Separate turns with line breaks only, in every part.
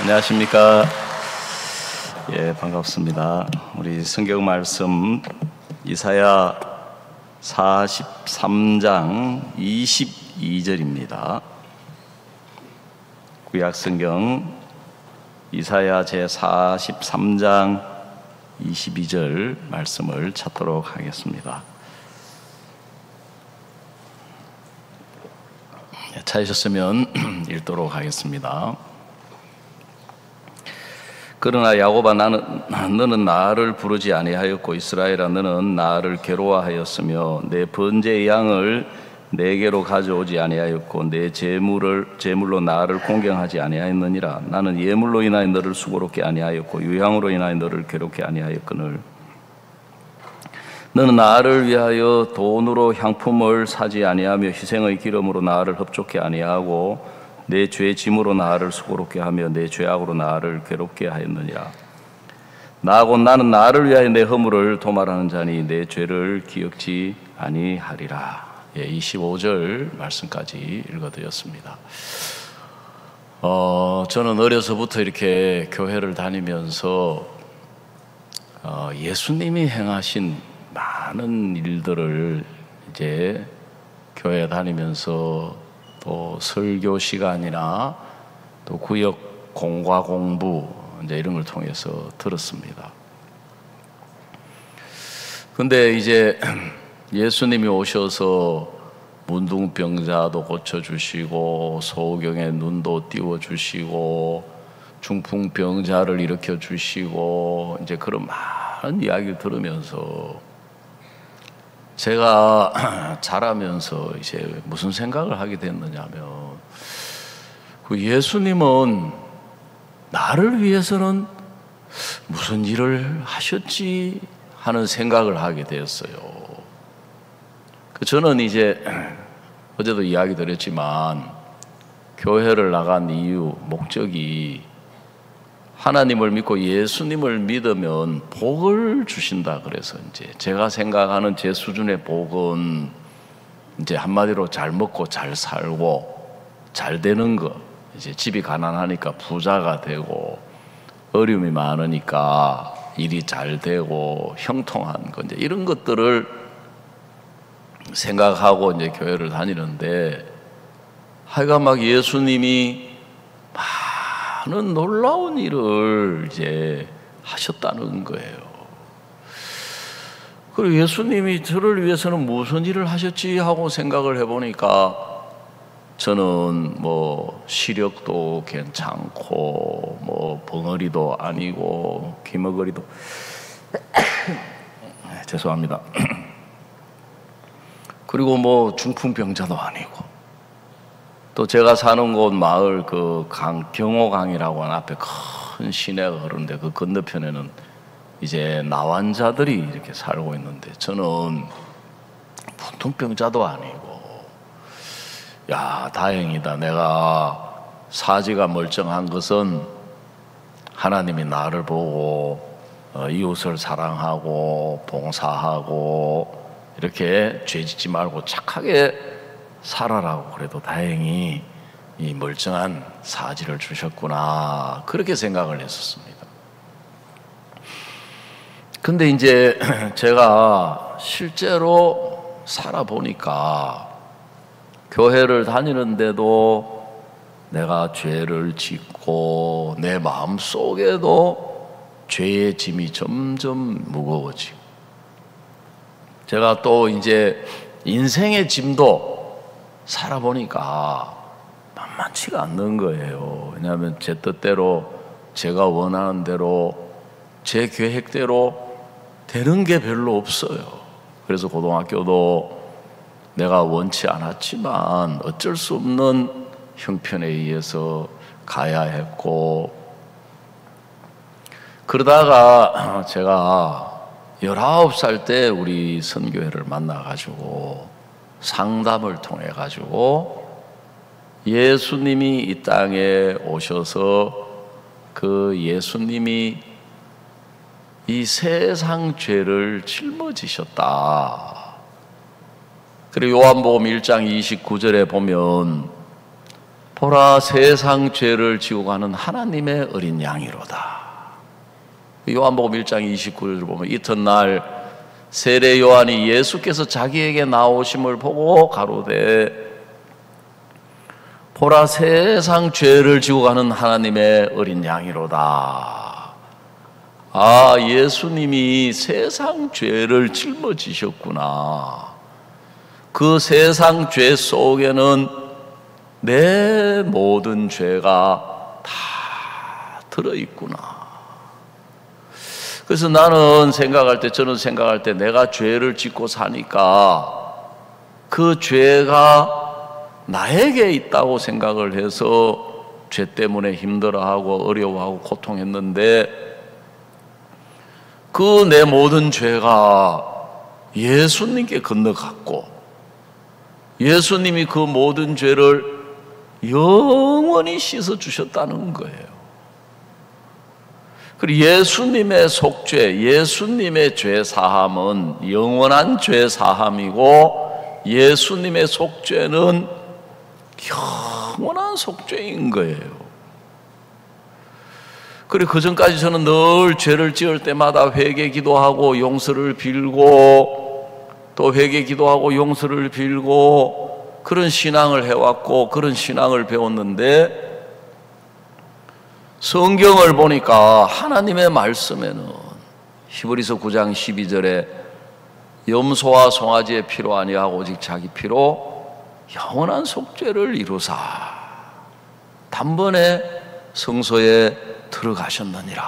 안녕하십니까. 예, 반갑습니다. 우리 성경 말씀 이사야 43장 22절입니다. 구약 성경 이사야 제 43장 22절 말씀을 찾도록 하겠습니다. 찾으셨으면 읽도록 하겠습니다. 그러나 야곱아, 너는 나를 부르지 아니하였고 이스라엘아, 너는 나를 괴로워하였으며 내 번제의 양을 내게로 가져오지 아니하였고 내 제물로 나를 공경하지 아니하였느니라. 나는 예물로 인하여 너를 수고롭게 아니하였고 유향으로 인하여 너를 괴롭게 아니하였거늘 너는 나를 위하여 돈으로 향품을 사지 아니하며 희생의 기름으로 나를 흡족해 아니하고 내 죄 짐으로 나를 수고롭게 하며 내 죄악으로 나를 괴롭게 하였느니라. 나는 나를 위하여 내 허물을 도말하는 자니 내 죄를 기억지 아니하리라. 25절 말씀까지 읽어드렸습니다. 저는 어려서부터 이렇게 교회를 다니면서 예수님이 행하신 많은 일들을 이제 교회 다니면서 또 설교 시간이나 또 구역 공과 공부 이제 이런 걸 통해서 들었습니다. 근데 이제 예수님이 오셔서 문둥병자도 고쳐주시고 소경의 눈도 띄워주시고 중풍병자를 일으켜주시고 이제 그런 많은 이야기를 들으면서 제가 자라면서 이제 무슨 생각을 하게 됐느냐면 그 예수님은 나를 위해서는 무슨 일을 하셨지 하는 생각을 하게 되었어요. 저는 이제 어제도 이야기 드렸지만 교회를 나간 이유, 목적이 하나님을 믿고 예수님을 믿으면 복을 주신다 그래서 이제 제가 생각하는 제 수준의 복은 이제 한마디로 잘 먹고 잘 살고 잘 되는 거, 이제 집이 가난하니까 부자가 되고 어려움이 많으니까 일이 잘 되고 형통한 거, 이제 이런 것들을 생각하고 이제 교회를 다니는데 하여간 막 예수님이 많은 놀라운 일을 이제 하셨다는 거예요. 그리고 예수님이 저를 위해서는 무슨 일을 하셨지 하고 생각을 해보니까 저는 뭐 시력도 괜찮고 뭐 벙어리도 아니고 귀머거리도 죄송합니다. 그리고 뭐 중풍병자도 아니고 또 제가 사는 곳 마을 그 경호강이라고 하는 앞에 큰 시내가 흐르는데 그 건너편에는 이제 나환자들이 이렇게 살고 있는데 저는 문둥병자도 아니고 야, 다행이다. 내가 사지가 멀쩡한 것은 하나님이 나를 보고 이웃을 사랑하고 봉사하고 이렇게 죄짓지 말고 착하게 살아라고 그래도 다행히 이 멀쩡한 사지를 주셨구나, 그렇게 생각을 했었습니다. 근데 이제 제가 실제로 살아보니까 교회를 다니는데도 내가 죄를 짓고 내 마음속에도 죄의 짐이 점점 무거워지고 제가 또 이제 인생의 짐도 살아보니까 만만치가 않는 거예요. 왜냐하면 제 뜻대로 제가 원하는 대로 제 계획대로 되는 게 별로 없어요. 그래서 고등학교도 내가 원치 않았지만 어쩔 수 없는 형편에 의해서 가야 했고, 그러다가 제가 19살 때 우리 선교회를 만나가지고 상담을 통해 가지고 예수님이 이 땅에 오셔서 그 예수님이 이 세상 죄를 짊어지셨다. 그리고 요한복음 1장 29절에 보면 보라 세상 죄를 지고 가는 하나님의 어린 양이로다. 요한복음 1장 29절을 보면 이튿날 세례 요한이 예수께서 자기에게 나오심을 보고 가로되 보라 세상 죄를 지고 가는 하나님의 어린 양이로다. 아, 예수님이 세상 죄를 짊어지셨구나. 그 세상 죄 속에는 내 모든 죄가 다 들어있구나. 그래서 저는 생각할 때 내가 죄를 짓고 사니까 그 죄가 나에게 있다고 생각을 해서 죄 때문에 힘들어하고 어려워하고 고통했는데 그 내 모든 죄가 예수님께 건너갔고 예수님이 그 모든 죄를 영원히 씻어주셨다는 거예요. 그리고 예수님의 속죄, 예수님의 죄사함은 영원한 죄사함이고 예수님의 속죄는 영원한 속죄인 거예요. 그리고 그 전까지 저는 늘 죄를 지을 때마다 회개 기도하고 용서를 빌고 또 회개 기도하고 용서를 빌고 그런 신앙을 해왔고 그런 신앙을 배웠는데 성경을 보니까 하나님의 말씀에는 히브리서 9장 12절에 염소와 송아지의 피로 아니하고 오직 자기 피로 영원한 속죄를 이루사 단번에 성소에 들어가셨느니라.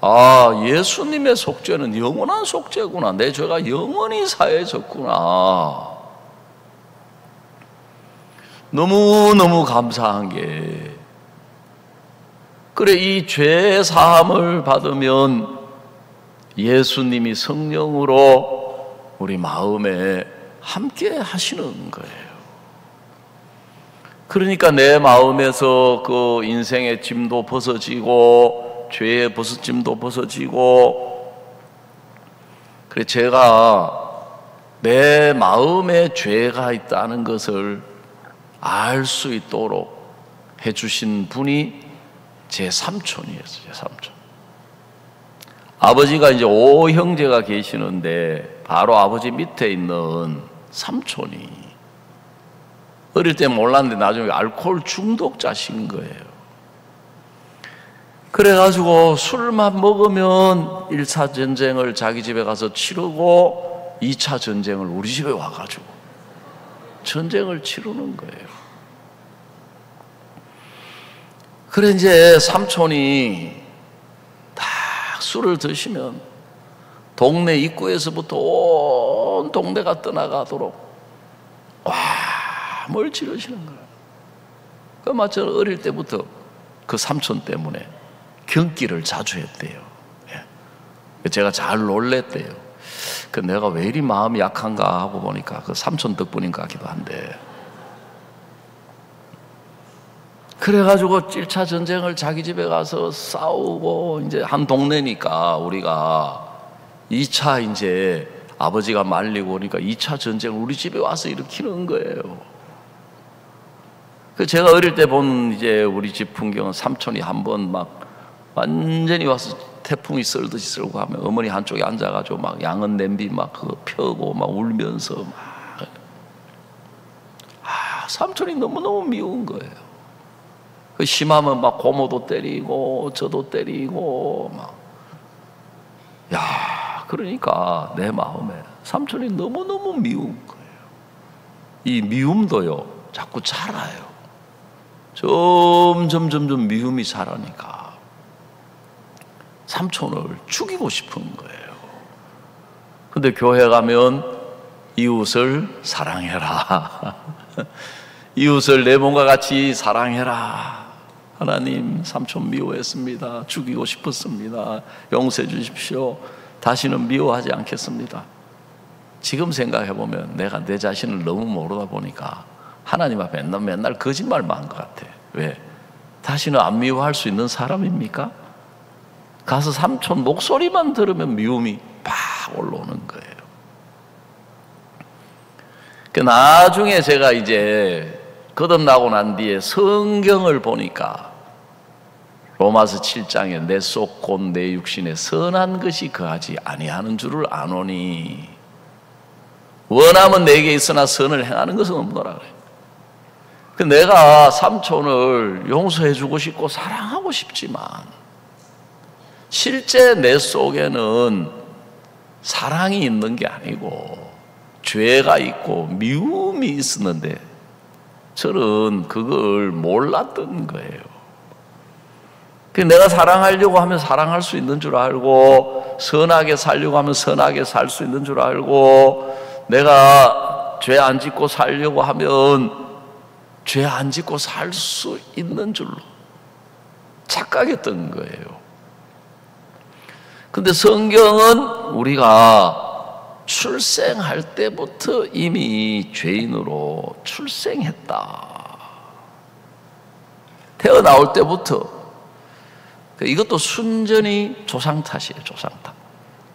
아, 예수님의 속죄는 영원한 속죄구나. 내 죄가 영원히 사해졌구나. 너무너무 감사한 게 그래, 이 죄 사함을 받으면 예수님이 성령으로 우리 마음에 함께 하시는 거예요. 그러니까 내 마음에서 그 인생의 짐도 벗어지고 죄의 벗어짐도 벗어지고 그래, 제가 내 마음에 죄가 있다는 것을 알 수 있도록 해주신 분이 제 삼촌이었어요. 제 삼촌. 아버지가 이제 5형제가 계시는데 바로 아버지 밑에 있는 삼촌이 어릴 때 몰랐는데 나중에 알코올 중독자신 거예요. 그래가지고 술만 먹으면 1차 전쟁을 자기 집에 가서 치르고 2차 전쟁을 우리 집에 와가지고 전쟁을 치르는 거예요. 그래, 이제 삼촌이 딱 술을 드시면 동네 입구에서부터 온 동네가 떠나가도록 뭘 지르시는 거야. 그러면 저는 어릴 때부터 그 삼촌 때문에 경기를 자주 했대요. 제가 잘 놀랬대요. 그 내가 왜 이리 마음이 약한가 하고 보니까 그 삼촌 덕분인 것 같기도 한데. 그래가지고 1차 전쟁을 자기 집에 가서 싸우고 이제 한 동네니까 우리가 2차 이제 아버지가 말리고 오니까 2차 전쟁을 우리 집에 와서 일으키는 거예요. 그 제가 어릴 때 본 이제 우리 집 풍경은 삼촌이 한번 막 완전히 와서 태풍이 썰듯이 썰고 하면 어머니 한쪽에 앉아가지고 막 양은 냄비 막 그거 펴고 막 울면서 막 삼촌이 너무너무 미운 거예요. 그 심하면 막 고모도 때리고 저도 때리고 막 그러니까 내 마음에 삼촌이 너무너무 미운 거예요. 이 미움도요 자꾸 자라요. 점점 미움이 자라니까 삼촌을 죽이고 싶은 거예요. 근데 교회 가면 이웃을 사랑해라. 이웃을 내 몸과 같이 사랑해라. 하나님, 삼촌 미워했습니다. 죽이고 싶었습니다. 용서해 주십시오. 다시는 미워하지 않겠습니다. 지금 생각해보면 내가 내 자신을 너무 모르다 보니까 하나님 앞에 맨날 거짓말만 한 것 같아. 왜? 다시는 안 미워할 수 있는 사람입니까? 가서 삼촌 목소리만 들으면 미움이 팍 올라오는 거예요. 나중에 제가 이제 거듭나고 난 뒤에 성경을 보니까 로마서 7장에 내 속 곧 내 육신에 선한 것이 거하지 아니하는 줄을 아노니 원함은 내게 있으나 선을 행하는 것은 없노라 그래. 내가 삼촌을 용서해 주고 싶고 사랑하고 싶지만 실제 내 속에는 사랑이 있는 게 아니고 죄가 있고 미움이 있었는데 저는 그걸 몰랐던 거예요. 내가 사랑하려고 하면 사랑할 수 있는 줄 알고 선하게 살려고 하면 선하게 살 수 있는 줄 알고 내가 죄 안 짓고 살려고 하면 죄 안 짓고 살 수 있는 줄로 착각했던 거예요. 근데 성경은 우리가 출생할 때부터 이미 죄인으로 출생했다. 태어나올 때부터. 이것도 순전히 조상 탓이에요. 조상 탓.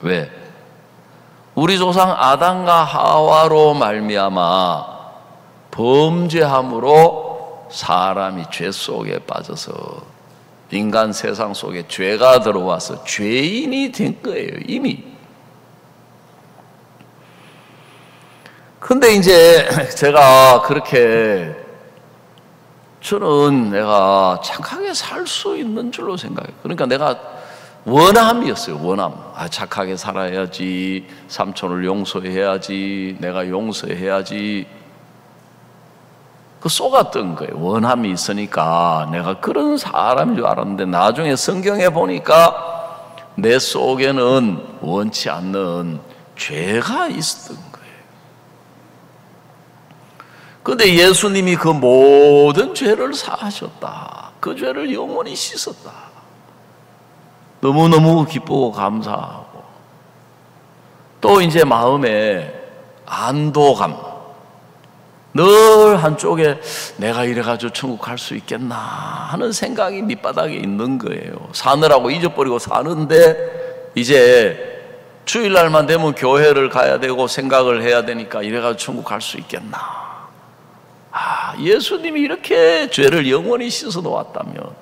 왜? 우리 조상 아담과 하와로 말미암아 범죄함으로 사람이 죄 속에 빠져서 인간 세상 속에 죄가 들어와서 죄인이 된 거예요. 이미. 근데 이제 제가 그렇게 저는 내가 착하게 살 수 있는 줄로 생각해요. 그러니까 내가 원함이었어요. 원함. 착하게 살아야지. 삼촌을 용서해야지. 내가 용서해야지. 속았던 거예요. 원함이 있으니까 내가 그런 사람인 줄 알았는데 나중에 성경에 보니까 내 속에는 원치 않는 죄가 있었던 거예요. 그런데 예수님이 그 모든 죄를 사하셨다. 그 죄를 영원히 씻었다. 너무너무 기쁘고 감사하고 또 이제 마음에 안도감 늘 한쪽에 내가 이래가지고 천국 갈 수 있겠나 하는 생각이 밑바닥에 있는 거예요. 사느라고 잊어버리고 사는데 이제 주일날만 되면 교회를 가야 되고 생각을 해야 되니까 이래가지고 천국 갈 수 있겠나. 예수님이 이렇게 죄를 영원히 씻어 놓았다면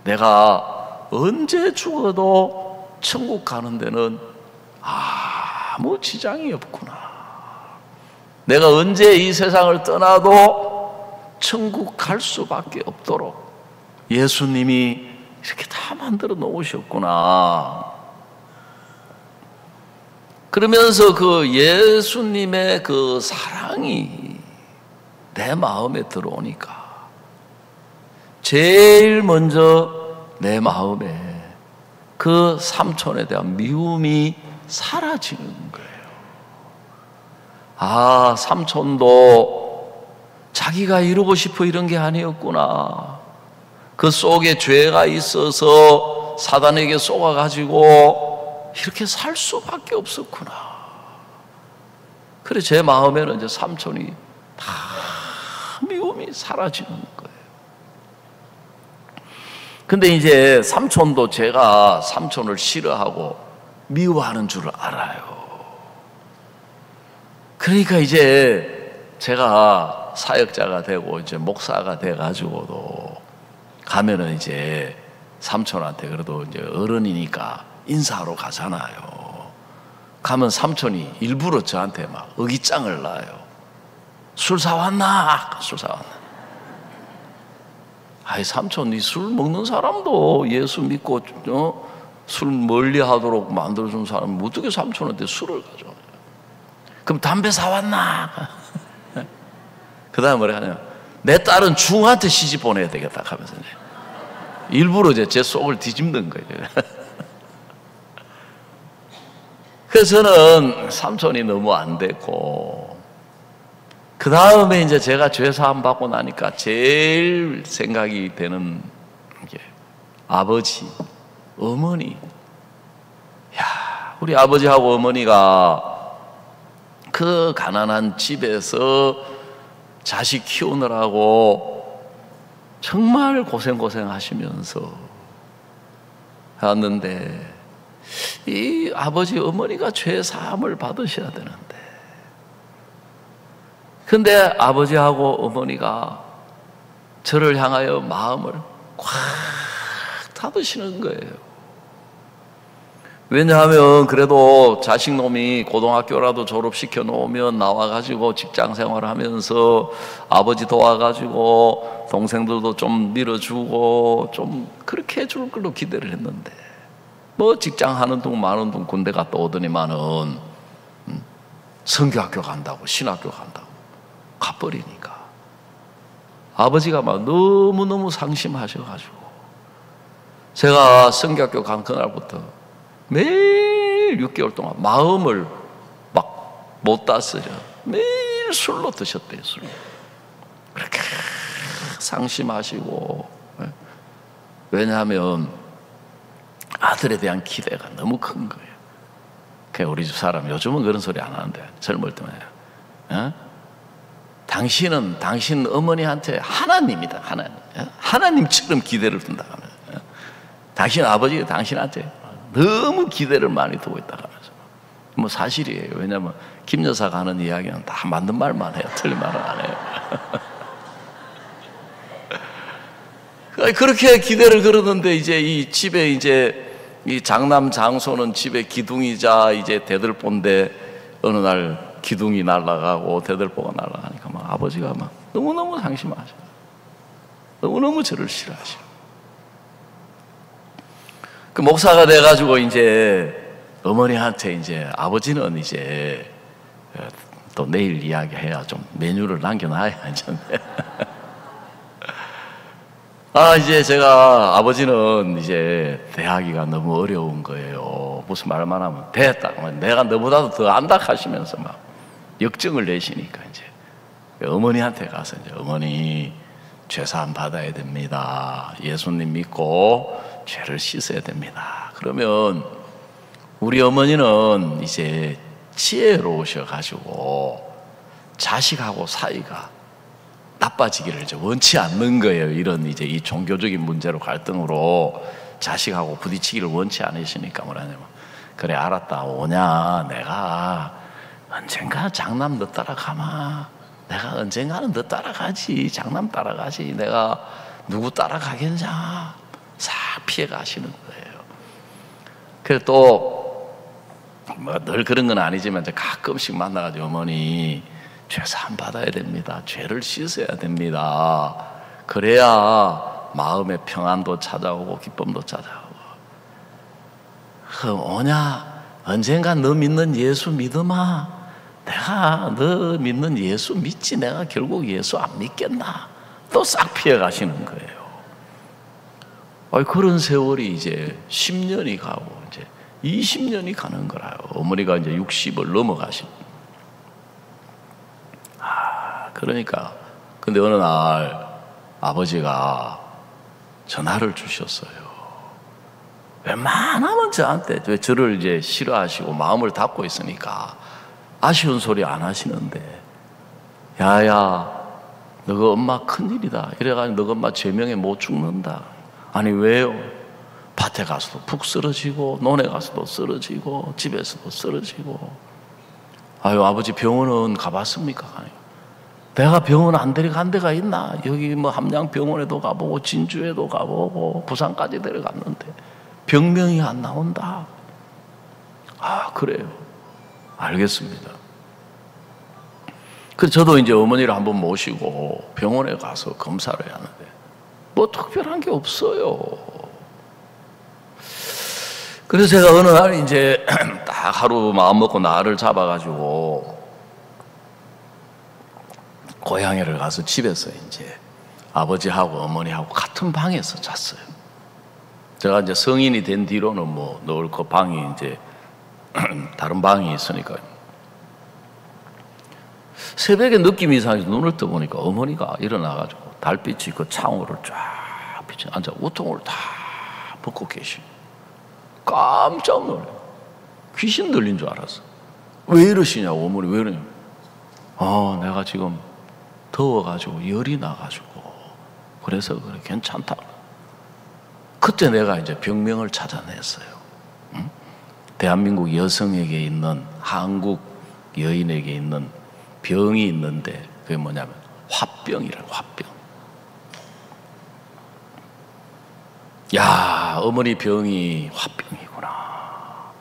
내가 언제 죽어도 천국 가는 데는 아무 지장이 없구나. 내가 언제 이 세상을 떠나도 천국 갈 수밖에 없도록 예수님이 이렇게 다 만들어 놓으셨구나. 그러면서 그 예수님의 그 사랑이 내 마음에 들어오니까 제일 먼저 내 마음에 그 삼촌에 대한 미움이 사라지는 거예요. 삼촌도 자기가 이루고 싶어 이런 게 아니었구나. 그 속에 죄가 있어서 사단에게 속아가지고 이렇게 살 수밖에 없었구나. 그래 제 마음에는 이제 삼촌이 다 미움이 사라지는 거예요. 근데 이제 삼촌도 제가 삼촌을 싫어하고 미워하는 줄 알아요. 그러니까 이제 제가 사역자가 되고 이제 목사가 돼가지고도 가면은 이제 삼촌한테 그래도 이제 어른이니까 인사하러 가잖아요. 가면 삼촌이 일부러 저한테 막 의기장을 놔요. 술 사왔나? 술 사왔나? 삼촌, 니 술 먹는 사람도 예수 믿고 술 멀리하도록 만들어준 사람이 어떻게 삼촌한테 술을 가져와요? 그럼 담배 사왔나? 그 다음에 뭐라 하냐면 내 딸은 중한테 시집 보내야 되겠다 하면서 일부러 이제 제 속을 뒤집는 거예요. 그래서 저는 삼촌이 너무 안 됐고 그 다음에 이제 제가 죄사함 받고 나니까 제일 생각이 되는 게 아버지, 어머니. 우리 아버지하고 어머니가 그 가난한 집에서 자식 키우느라고 정말 고생하시면서 왔는데 이 아버지 어머니가 죄사함을 받으셔야 되는데 근데 아버지하고 어머니가 저를 향하여 마음을 꽉 닫으시는 거예요. 왜냐하면 그래도 자식놈이 고등학교라도 졸업시켜 놓으면 나와가지고 직장 생활하면서 아버지 도와가지고 동생들도 좀 밀어주고 좀 그렇게 해줄 걸로 기대를 했는데 뭐 직장 하는 둥 마는 둥 군대 갔다 오더니만은 선교학교 간다고 신학교 간다고 가버리니까 아버지가 막 너무너무 상심하셔가지고 제가 선교학교 간 그날부터 매일 6개월 동안 마음을 막 못 다스려 매일 술로 드셨대요. 술로. 그렇게 상심하시고 왜냐하면 아들에 대한 기대가 너무 큰 거예요. 그러니까 우리 집 사람 요즘은 그런 소리 안 하는데 젊을 때만 해요. 당신은 당신 어머니한테 하나님이다. 하나님. 하나님처럼 기대를 둔다. 당신 아버지가 당신한테 너무 기대를 많이 두고 있다 하면서 뭐 사실이에요. 왜냐하면 김 여사가 하는 이야기는 다 맞는 말만 해요. 틀린 말은 안 해요. 그렇게 기대를 걸었는데 이제 이 집에 이제 이 장남 장소는 집에 기둥이자 이제 대들보인데 어느 날 기둥이 날아가고 대들보가 날아가니까 막 아버지가 막 너무너무 상심하셔. 너무너무 저를 싫어하셔. 그 목사가 돼가지고 이제 어머니한테 이제 아버지는 이제 또 내일 이야기해야 좀 메뉴를 남겨놔야 하는데 이제 제가 아버지는 이제 대하기가 너무 어려운 거예요. 무슨 말만 하면 됐다. 내가 너보다도 더 안다 하시면서 막 역정을 내시니까 이제 어머니한테 가서 이제 어머니 죄사함 받아야 됩니다. 예수님 믿고 죄를 씻어야 됩니다. 그러면 우리 어머니는 이제 지혜로우셔가지고 자식하고 사이가 나빠지기를 이제 원치 않는 거예요. 이런 이제 이 종교적인 문제로 갈등으로 자식하고 부딪히기를 원치 않으시니까 뭐라냐면 그래 알았다 오냐 내가 언젠가 장남 너 따라가마 내가 언젠가는 너 따라가지 장남 따라가지 내가 누구 따라가겠냐 싹 피해 가시는 거예요. 그래서 또 뭐 늘 그런 건 아니지만 이제 가끔씩 만나가지고 어머니 죄사함 받아야 됩니다. 죄를 씻어야 됩니다. 그래야 마음의 평안도 찾아오고 기쁨도 찾아오고. 오냐 언젠가 너 믿는 예수 믿으마. 내가 너 믿는 예수 믿지 내가 결국 예수 안 믿겠나. 또 싹 피해 가시는 거예요. 그런 세월이 이제 10년이 가고 이제 20년이 가는 거라요. 어머니가 이제 60을 넘어가신. 그러니까 근데 어느 날 아버지가 전화를 주셨어요. 웬만하면 저한테 왜 저를 이제 싫어하시고 마음을 닫고 있으니까 아쉬운 소리 안 하시는데 야야 너가 엄마 큰일이다 이래가지고 너가 엄마 제명에 못 죽는다. 아니 왜요? 밭에 가서도 푹 쓰러지고 논에 가서도 쓰러지고 집에서도 쓰러지고. 아유 아버지 병원은 가봤습니까? 아니, 내가 병원 안 데려간 데가 있나? 여기 뭐 함양병원에도 가보고 진주에도 가보고 부산까지 데려갔는데 병명이 안 나온다. 그래요. 알겠습니다. 그래서 저도 이제 어머니를 한번 모시고 병원에 가서 검사를 해야 하는데 뭐 특별한 게 없어요. 그래서 제가 어느 날 이제 딱 하루 마음 먹고 나를 잡아가지고 고향에를 가서 집에서 이제 아버지하고 어머니하고 같은 방에서 잤어요. 제가 이제 성인이 된 뒤로는 뭐 늘 그 방이 이제 다른 방이 있으니까 새벽에 느낌이 이상해서 눈을 떠보니까 어머니가 일어나가지고 달빛이 그 창호를 쫙 비쳐 앉아 우통을 다 벗고 계시고 깜짝 놀래요. 귀신 들린 줄 알았어. 왜 이러시냐고 어머니 왜 이러냐고. 내가 지금 더워가지고 열이 나가지고 그래서 그래 괜찮다. 그때 내가 이제 병명을 찾아냈어요. 응? 대한민국 여성에게 있는 한국 여인에게 있는 병이 있는데 그게 뭐냐면 화병이라는 화병. 야, 어머니 병이 화병이구나.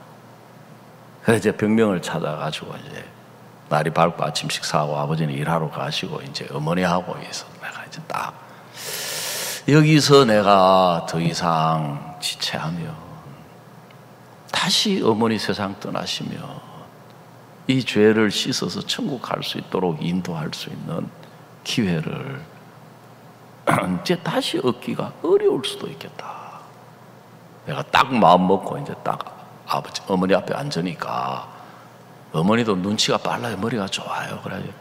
그래서 이제 병명을 찾아가지고 이제 날이 밝고 아침 식사하고 아버지는 일하러 가시고 이제 어머니하고 있어. 내가 이제 딱 여기서 내가 더 이상 지체하면 다시 어머니 세상 떠나시면 이 죄를 씻어서 천국 갈 수 있도록 인도할 수 있는 기회를 이제 다시 얻기가 어려울 수도 있겠다. 내가 딱 마음 먹고 이제 딱 어머니 앞에 앉으니까 어머니도 눈치가 빨라요. 머리가 좋아요. 그래가지고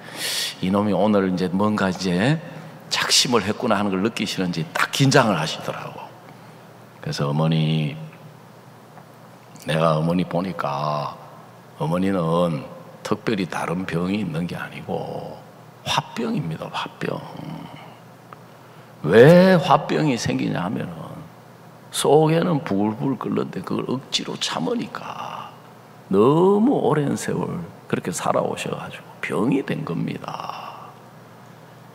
이놈이 오늘 이제 뭔가 이제 작심을 했구나 하는 걸 느끼시는지 딱 긴장을 하시더라고. 그래서 어머니, 내가 어머니 보니까 어머니는 특별히 다른 병이 있는 게 아니고 화병입니다. 화병. 왜 화병이 생기냐 하면은 속에는 부글부글 끓는데 그걸 억지로 참으니까 너무 오랜 세월 그렇게 살아오셔가지고 병이 된 겁니다.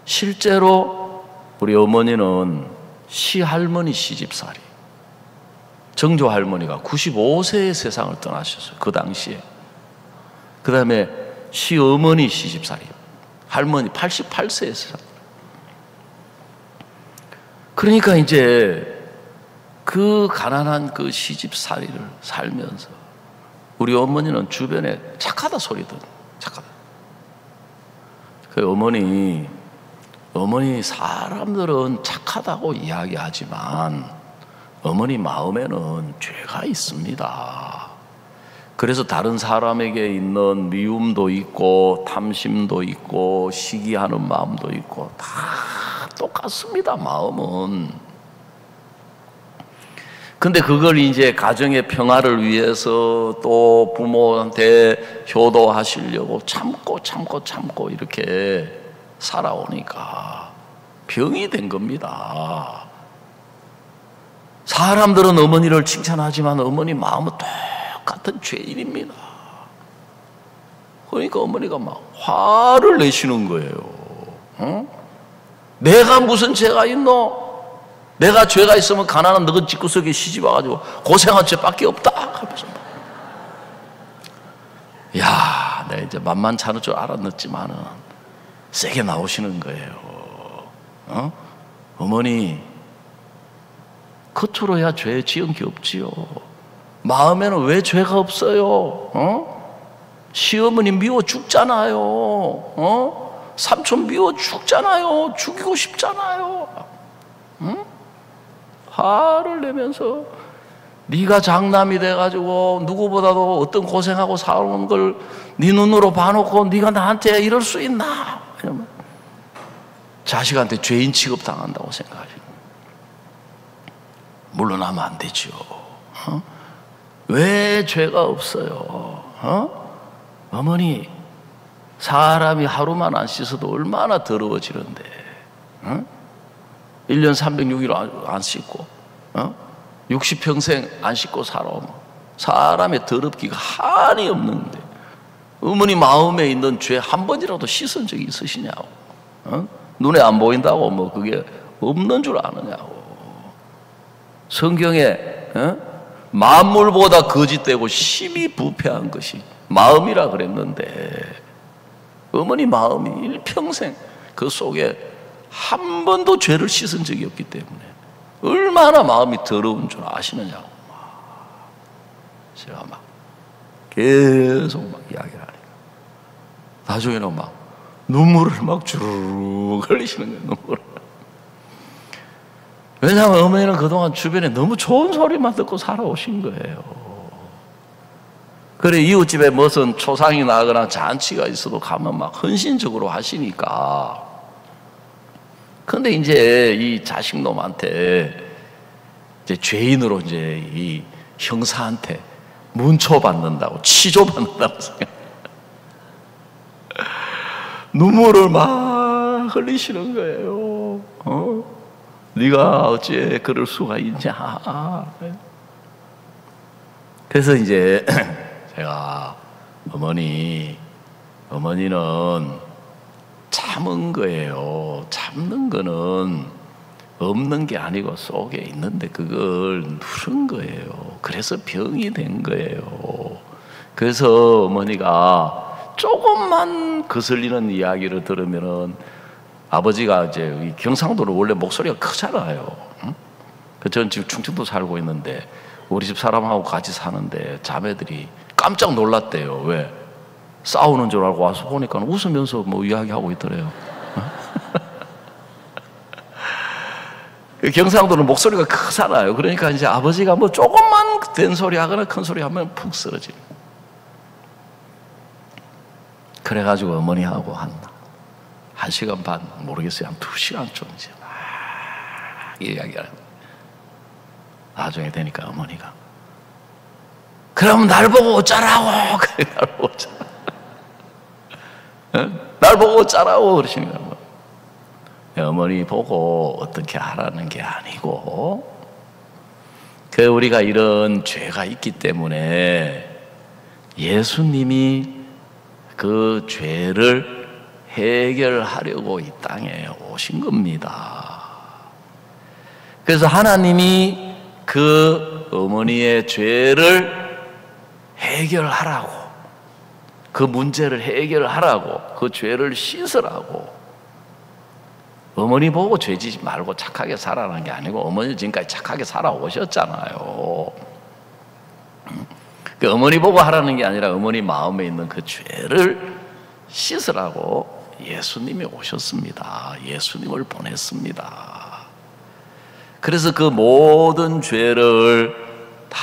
실제로 우리 어머니는 시할머니 시집살이, 정조 할머니가 95세에 세상을 떠나셨어요. 그 당시에. 그 다음에 시어머니 시집살이, 할머니 88세에 세상. 그러니까 이제 그 가난한 그 시집살이를 살면서 우리 어머니는 주변에 착하다 소리 듣는, 착하다. 그 어머니 사람들은 착하다고 이야기하지만 어머니 마음에는 죄가 있습니다. 그래서 다른 사람에게 있는 미움도 있고 탐심도 있고 시기하는 마음도 있고 다 똑같습니다. 마음은. 근데 그걸 이제 가정의 평화를 위해서 또 부모한테 효도하시려고 참고 이렇게 살아오니까 병이 된 겁니다. 사람들은 어머니를 칭찬하지만 어머니 마음은 똑같은 죄인입니다. 그러니까 어머니가 막 화를 내시는 거예요. 어? 내가 무슨 죄가 있노? 내가 죄가 있으면 가난한 너희 집구석에 시집 와가지고 고생한 죄밖에 없다 하면서 야, 내가 이제 만만치 않을 줄 알았지만은 세게 나오시는 거예요. 어? 어머니 겉으로야 죄 지은 게 없지요. 마음에는 왜 죄가 없어요? 어? 시어머니 미워 죽잖아요. 어? 삼촌 미워 죽잖아요. 죽이고 싶잖아요. 응? 화를 내면서 네가 장남이 돼가지고 누구보다도 어떤 고생하고 살아온 걸 네 눈으로 봐놓고 네가 나한테 이럴 수 있나? 이러면 자식한테 죄인 취급당한다고 생각하시는 거예요. 물러나면 안 되죠. 어? 왜 죄가 없어요? 어? 어머니, 사람이 하루만 안 씻어도 얼마나 더러워지는데, 어? 1년 306일 안 씻고 60평생 안 씻고 살아오면 사람의 더럽기가 한이 없는데 어머니 마음에 있는 죄 한 번이라도 씻은 적이 있으시냐고. 눈에 안 보인다고 뭐 그게 없는 줄 아느냐고. 성경에 만물보다 거짓되고 심히 부패한 것이 마음이라 그랬는데 어머니 마음이 일평생 그 속에 한 번도 죄를 씻은 적이 없기 때문에 얼마나 마음이 더러운 줄 아시느냐고. 제가 막 계속 막 이야기를 하니까 나중에는 막 눈물을 막 주르르 흘리시는 거예요. 눈물을. 왜냐하면 어머니는 그동안 주변에 너무 좋은 소리만 듣고 살아오신 거예요. 그래 이웃집에 무슨 초상이 나거나 잔치가 있어도 가면 막 헌신적으로 하시니까. 근데 이제 이 자식놈한테 이제 죄인으로 이제 이 형사한테 문초받는다고, 치조받는다고 생각. 눈물을 막 흘리시는 거예요. 네가 어찌 그럴 수가 있냐. 그래서 이제 제가 어머니는 참은 거예요. 참는 거는 없는 게 아니고 속에 있는데 그걸 누른 거예요. 그래서 병이 된 거예요. 그래서 어머니가 조금만 거슬리는 이야기를 들으면은 아버지가 이제 경상도는 원래 목소리가 크잖아요. 응? 저는 지금 충청도 살고 있는데 우리 집 사람하고 같이 사는데 자매들이 깜짝 놀랐대요. 왜? 싸우는 줄 알고 와서 보니까 웃으면서 뭐 이야기하고 있더래요. 경상도는 목소리가 크잖아요. 그러니까 이제 아버지가 뭐 조금만 된 소리 하거나 큰 소리 하면 푹 쓰러지는. 그래가지고 어머니하고 한 1시간 반, 모르겠어요. 한 2시간쯤 이제 막 이야기하는. 나중에 되니까 어머니가 그럼 날 보고 어쩌라고. 그래, 날 보고 어쩌라고. 날 보고 어쩌라고 그러시는 거예요. 어머니 보고 어떻게 하라는 게 아니고, 우리가 이런 죄가 있기 때문에 예수님이 그 죄를 해결하려고 이 땅에 오신 겁니다. 그래서 하나님이 그 어머니의 죄를 해결하라고, 그 문제를 해결하라고, 그 죄를 씻으라고, 어머니 보고 죄 지지 말고 착하게 살아라는 게 아니고, 어머니 지금까지 착하게 살아오셨잖아요. 그 어머니 보고 하라는 게 아니라 어머니 마음에 있는 그 죄를 씻으라고 예수님이 오셨습니다. 예수님을 보냈습니다. 그래서 그 모든 죄를 다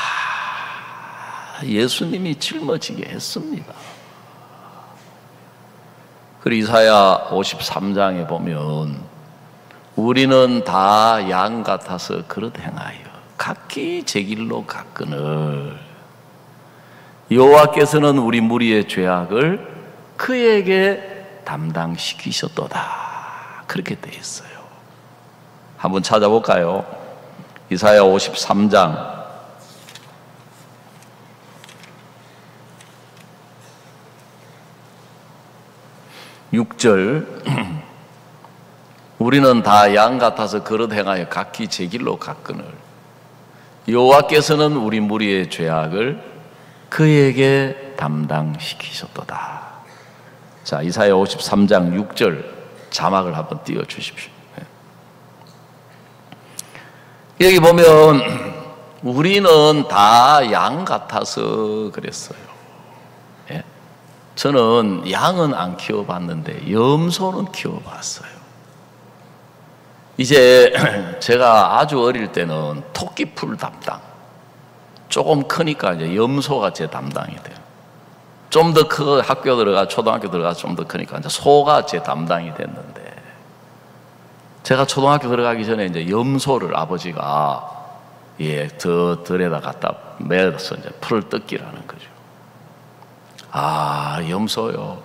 예수님이 짊어지게 했습니다. 그리고 이사야 53장에 보면 우리는 다 양 같아서 그릇 행하여 각기 제 길로 갔거늘 여호와께서는 우리 무리의 죄악을 그에게 담당시키셨도다. 그렇게 되어 있어요. 한번 찾아볼까요? 이사야 53장 6절 우리는 다 양 같아서 그릇 행하여 각기 제 길로 갔거늘 여호와께서는 우리 무리의 죄악을 그에게 담당시키셨도다. 자, 이사야 53장 6절 자막을 한번 띄워주십시오. 여기 보면 우리는 다 양 같아서 그랬어요. 예? 저는 양은 안 키워봤는데 염소는 키워봤어요. 이제 제가 아주 어릴 때는 토끼풀 담당, 조금 크니까 이제 염소가 제 담당이 돼요. 좀 더 크고 학교 들어가 초등학교 들어가 좀 더 크니까 이제 소가 제 담당이 됐는데, 제가 초등학교 들어가기 전에 이제 염소를 아버지가 저 들에다 갖다 매서 이제 풀을 뜯기라는 거죠. 아, 염소요.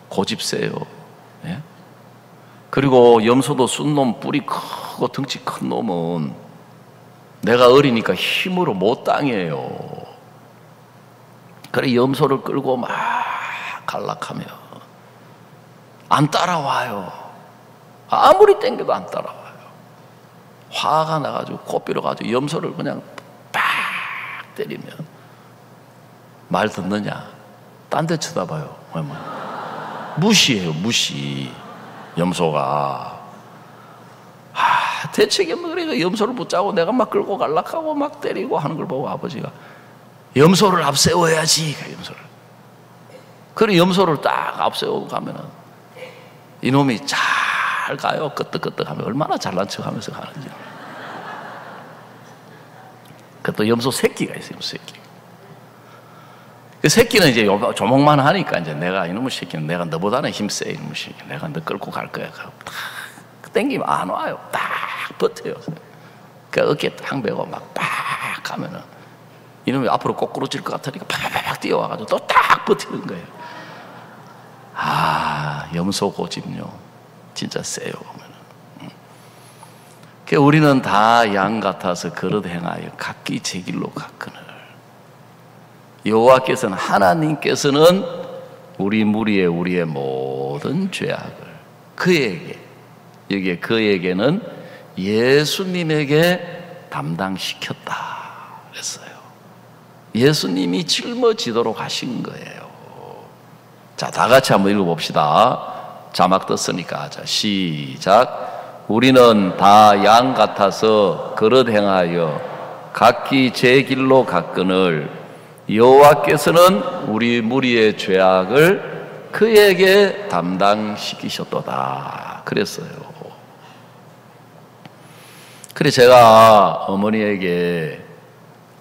고집 세요. 예? 그리고 염소도 순 놈, 뿔이 크고 덩치 큰 놈은 내가 어리니까 힘으로 못 당해요. 그래 염소를 끌고 막 갈락하면 안 따라와요. 아무리 땡겨도 안 따라와요. 화가 나가지고 코피로 가지고 염소를 그냥 팍 때리면 말 듣느냐? 딴 데 쳐다봐요. 무시해요, 무시. 염소가. 대책이 뭐 그래 염소를 붙잡고 내가 막 끌고 갈락하고 막 때리고 하는 걸 보고 아버지가 염소를 앞세워야지. 염소를. 그래 염소를 딱 앞세우고 가면은 이놈이 잘 가요. 끄떡끄떡 하면 얼마나 잘난 척 하면서 가는지. 또 염소 새끼가 있어요. 염소 새끼. 그 새끼는 이제 조목만 하니까 이제 내가 이놈의 새끼는 내가 너보다는 힘세. 이놈의 새끼. 내가 너 끌고 갈 거야. 딱 땡기면 안 와요. 딱 버텨요. 그 어깨 딱 메고 막 팍 가면은 이놈이 앞으로 꼬꾸러질 것 같으니까 팍 뛰어와가지고 또 딱 버티는 거예요. 아, 염소 고집요. 진짜 세요. 보면은. 우리는 다 양 같아서 그릇 행하여 각기 제 길로 갔거늘 여호와께서는 하나님께서는 우리 무리의 우리의 모든 죄악을 그에게, 여기에 그에게는 예수님에게 담당시켰다 그랬어요. 예수님이 짊어지도록 하신 거예요. 자, 다 같이 한번 읽어봅시다. 자막 떴으니까. 자, 시작. 우리는 다 양 같아서 그릇 행하여 각기 제 길로 갔거늘 여호와께서는 우리 무리의 죄악을 그에게 담당시키셨도다 그랬어요. 그래 제가 어머니에게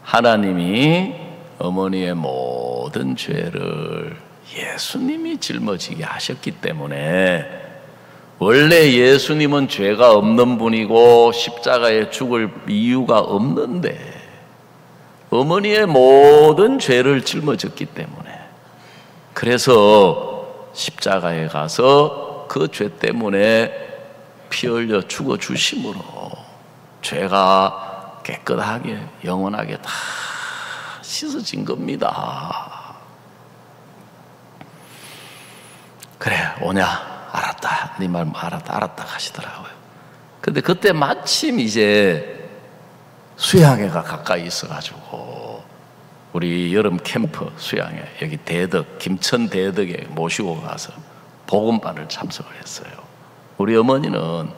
하나님이 어머니의 모든 죄를 예수님이 짊어지게 하셨기 때문에, 원래 예수님은 죄가 없는 분이고 십자가에 죽을 이유가 없는데 어머니의 모든 죄를 짊어졌기 때문에, 그래서 십자가에 가서 그 죄 때문에 피 흘려 죽어 주심으로 죄가 깨끗하게 영원하게 다 씻어진 겁니다. 그래, 오냐? 알았다. 네 말 알았다 하시더라고요. 근데 그때 마침 이제 수양회가 가까이 있어가지고 우리 여름 캠프 수양회, 여기 대덕, 김천 대덕에 모시고 가서 복음반을 참석을 했어요. 우리 어머니는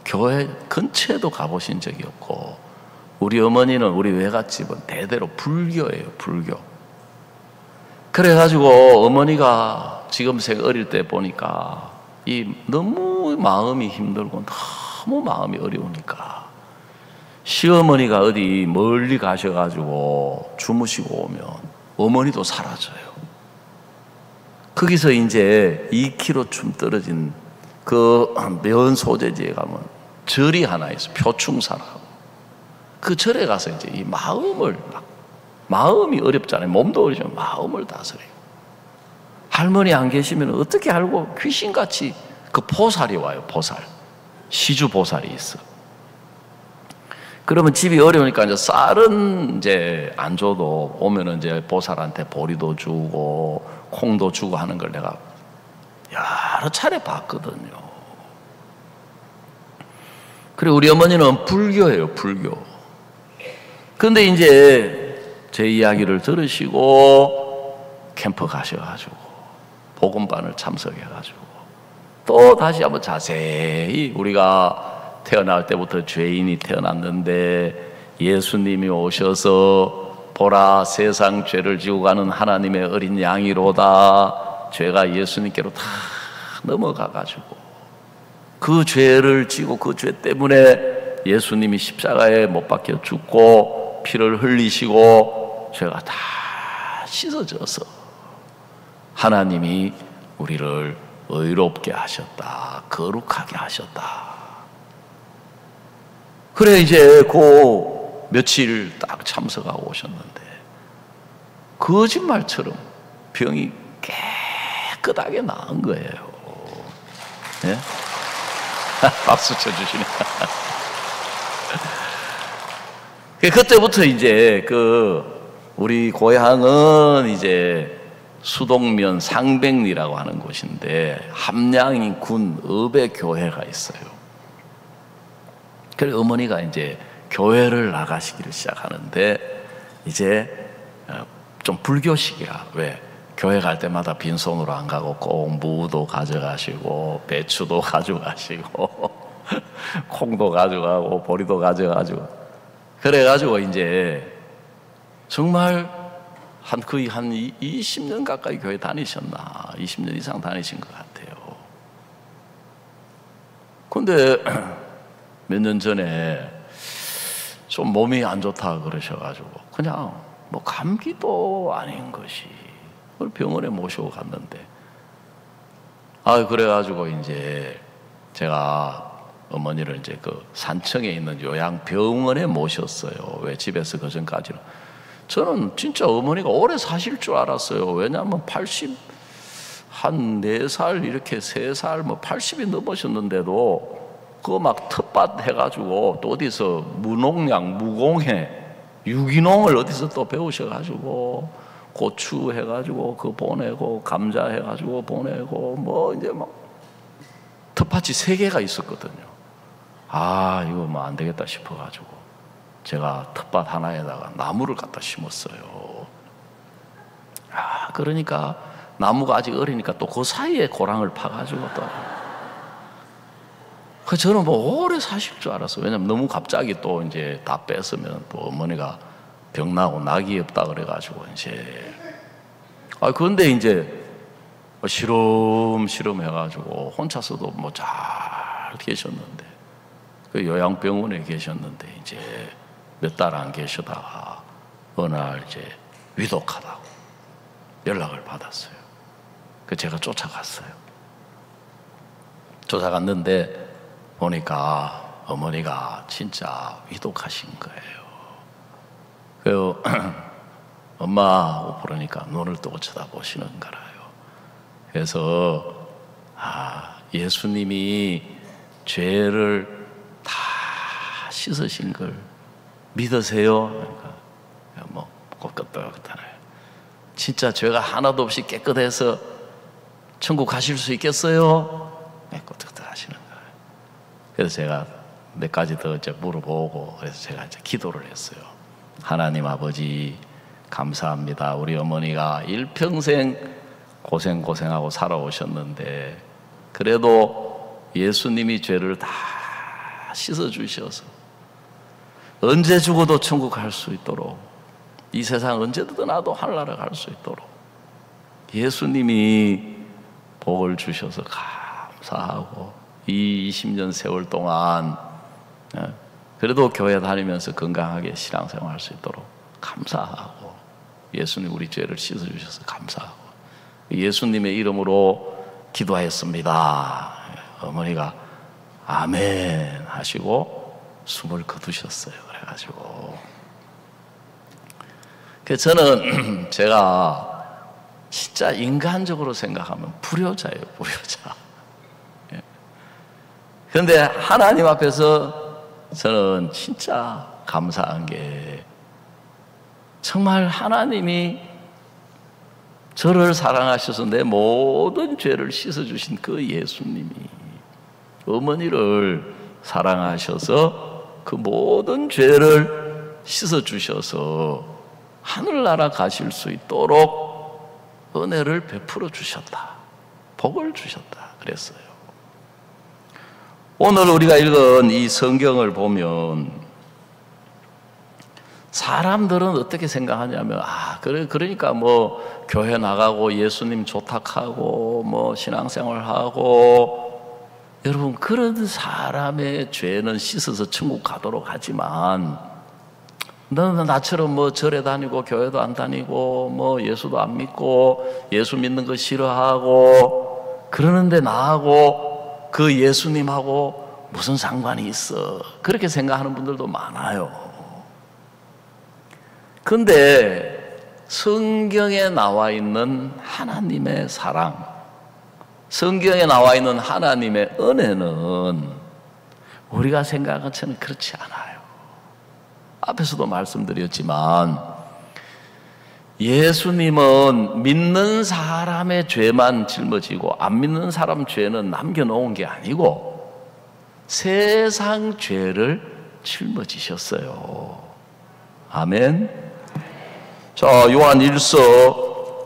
교회 근처에도 가보신 적이 없고, 우리 어머니는 우리 외갓집은 대대로 불교예요, 불교. 그래가지고 어머니가 지금 어릴 때 보니까 너무 마음이 힘들고 너무 마음이 어려우니까 시어머니가 어디 멀리 가셔가지고 주무시고 오면 어머니도 사라져요. 거기서 이제 2km쯤 떨어진 그 면 소재지에 가면 절이 하나 있어, 표충사라고. 그 절에 가서 이제 이 마음이 어렵잖아요. 몸도 어렵지만 마음을 다스려요. 할머니 안 계시면 어떻게 알고 귀신같이 그 보살이 와요, 보살. 시주 보살이 있어. 그러면 집이 어려우니까 이제 쌀은 이제 안 줘도 오면은 이제 보살한테 보리도 주고 콩도 주고 하는 걸 내가 여러 차례 봤거든요. 그리고 우리 어머니는 불교예요, 불교. 근데 이제 제 이야기를 들으시고 캠프 가셔가지고 복음반을 참석해가지고 또 다시 한번 자세히 우리가 태어날 때부터 죄인이 태어났는데 예수님이 오셔서 보라 세상 죄를 지고 가는 하나님의 어린 양이로다, 죄가 예수님께로 다 넘어가가지고 그 죄를 지고 그 죄 때문에 예수님이 십자가에 못 박혀 죽고 피를 흘리시고 죄가 다 씻어져서 하나님이 우리를 의롭게 하셨다, 거룩하게 하셨다. 그래 이제 그 며칠 딱 참석하고 오셨는데 거짓말처럼 병이 깨끗하게 나은 거예요. 네? 박수 쳐주시네. 그때부터 이제 우리 고향은 이제 수동면 상백리라고 하는 곳인데 함양인 군 읍에 교회가 있어요. 그래서 어머니가 이제 교회를 나가시기를 시작하는데 이제 좀 불교식이라, 왜 교회 갈 때마다 빈손으로 안 가고 꼭 무도 가져가시고 배추도 가져가시고 콩도 가져가고 보리도 가져가지고, 그래가지고 이제 정말 거의 한 20년 가까이 교회 다니셨나, 20년 이상 다니신 것 같아요. 근데 몇 년 전에 좀 몸이 안 좋다 그러셔가지고 그냥 뭐 감기도 아닌 것이 병원에 모시고 갔는데, 그래가지고 이제 제가 어머니를 이제 그 산청에 있는 요양병원에 모셨어요. 왜 집에서 그 전까지는 저는 진짜 어머니가 오래 사실 줄 알았어요. 왜냐하면 80 한 4살 이렇게 3살 뭐 80이 넘으셨는데도 그거 막 텃밭 해가지고 또 어디서 무농약 무공해 유기농을 어디서 또 배우셔가지고 고추 해가지고 그거 보내고 감자 해가지고 보내고 뭐 이제 막 텃밭이 3개가 있었거든요. 아, 이거 뭐 안 되겠다 싶어가지고 제가 텃밭 하나에다가 나무를 갖다 심었어요. 아, 그러니까 나무가 아직 어리니까 또 그 사이에 고랑을 파가지고 또. 그 저는 뭐 오래 사실 줄 알았어요. 왜냐면 너무 갑자기 또 이제 다 뺐으면 또 어머니가 병나고 낙이 없다 그래가지고 이제. 아, 그런데 이제 시름시름 해가지고 혼자서도 뭐 잘 계셨는데, 그 요양병원에 계셨는데 이제 몇 달 안 계시다가 어느 날 이제 위독하다고 연락을 받았어요. 그 제가 쫓아갔어요. 쫓아갔는데 보니까 어머니가 진짜 위독하신 거예요. 그 엄마 하고 부르니까 눈을 뜨고 쳐다보시는 거라요. 그래서 예수님이 죄를 다 씻으신 걸 믿으세요? 그러니까 뭐 끄떡끄떡하잖아요. 진짜 죄가 하나도 없이 깨끗해서 천국 가실 수 있겠어요? 네, 끄떡끄떡 하시는 거예요. 그래서 제가 몇 가지 더 이제 물어보고, 그래서 제가 이제 기도를 했어요. 하나님 아버지, 감사합니다. 우리 어머니가 일평생 고생하고 살아오셨는데 그래도 예수님이 죄를 다 씻어주셔서 언제 죽어도 천국 갈 수 있도록, 이 세상 언제 떠나도 하늘나라 갈 수 있도록 예수님이 복을 주셔서 감사하고, 이 20년 세월 동안 그래도 교회 다니면서 건강하게 신앙생활 할 수 있도록 감사하고, 예수님 우리 죄를 씻어주셔서 감사하고, 예수님의 이름으로 기도하였습니다. 어머니가 아멘 하시고 숨을 거두셨어요. 그래가지고 저는 제가 진짜 인간적으로 생각하면 불효자예요. 불효자. 그런데 하나님 앞에서 저는 진짜 감사한 게, 정말 하나님이 저를 사랑하셔서 내 모든 죄를 씻어주신 그 예수님이 어머니를 사랑하셔서 그 모든 죄를 씻어주셔서 하늘나라 가실 수 있도록 은혜를 베풀어 주셨다. 복을 주셨다. 그랬어요. 오늘 우리가 읽은 이 성경을 보면 사람들은 어떻게 생각하냐면, 그러니까 뭐 교회 나가고 예수님 조탁하고 뭐 신앙생활하고, 여러분 그런 사람의 죄는 씻어서 천국 가도록 하지만, 너는 나처럼 뭐 절에 다니고 교회도 안 다니고 뭐 예수도 안 믿고 예수 믿는 거 싫어하고 그러는데 나하고 그 예수님하고 무슨 상관이 있어, 그렇게 생각하는 분들도 많아요. 근데 성경에 나와 있는 하나님의 사랑, 성경에 나와 있는 하나님의 은혜는 우리가 생각한 것처럼 그렇지 않아요. 앞에서도 말씀드렸지만 예수님은 믿는 사람의 죄만 짊어지고 안 믿는 사람 죄는 남겨놓은 게 아니고 세상 죄를 짊어지셨어요. 아멘. 자, 요한 1서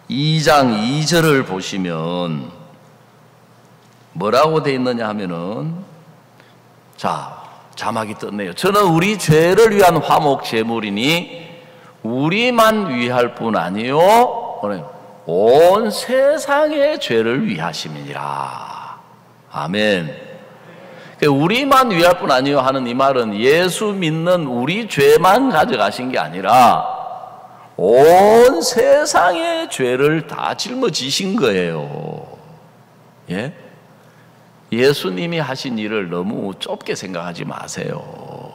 2장 2절을 보시면 뭐라고 되어 있느냐 하면은, 자, 자막이 떴네요. 저는 우리 죄를 위한 화목 제물이니 우리만 위할 뿐 아니요 온 세상의 죄를 위하심이니라. 아멘. 우리만 위할 뿐 아니요 하는 이 말은 예수 믿는 우리 죄만 가져가신 게 아니라 온 세상의 죄를 다 짊어지신 거예요. 예? 예수님이 하신 일을 너무 좁게 생각하지 마세요.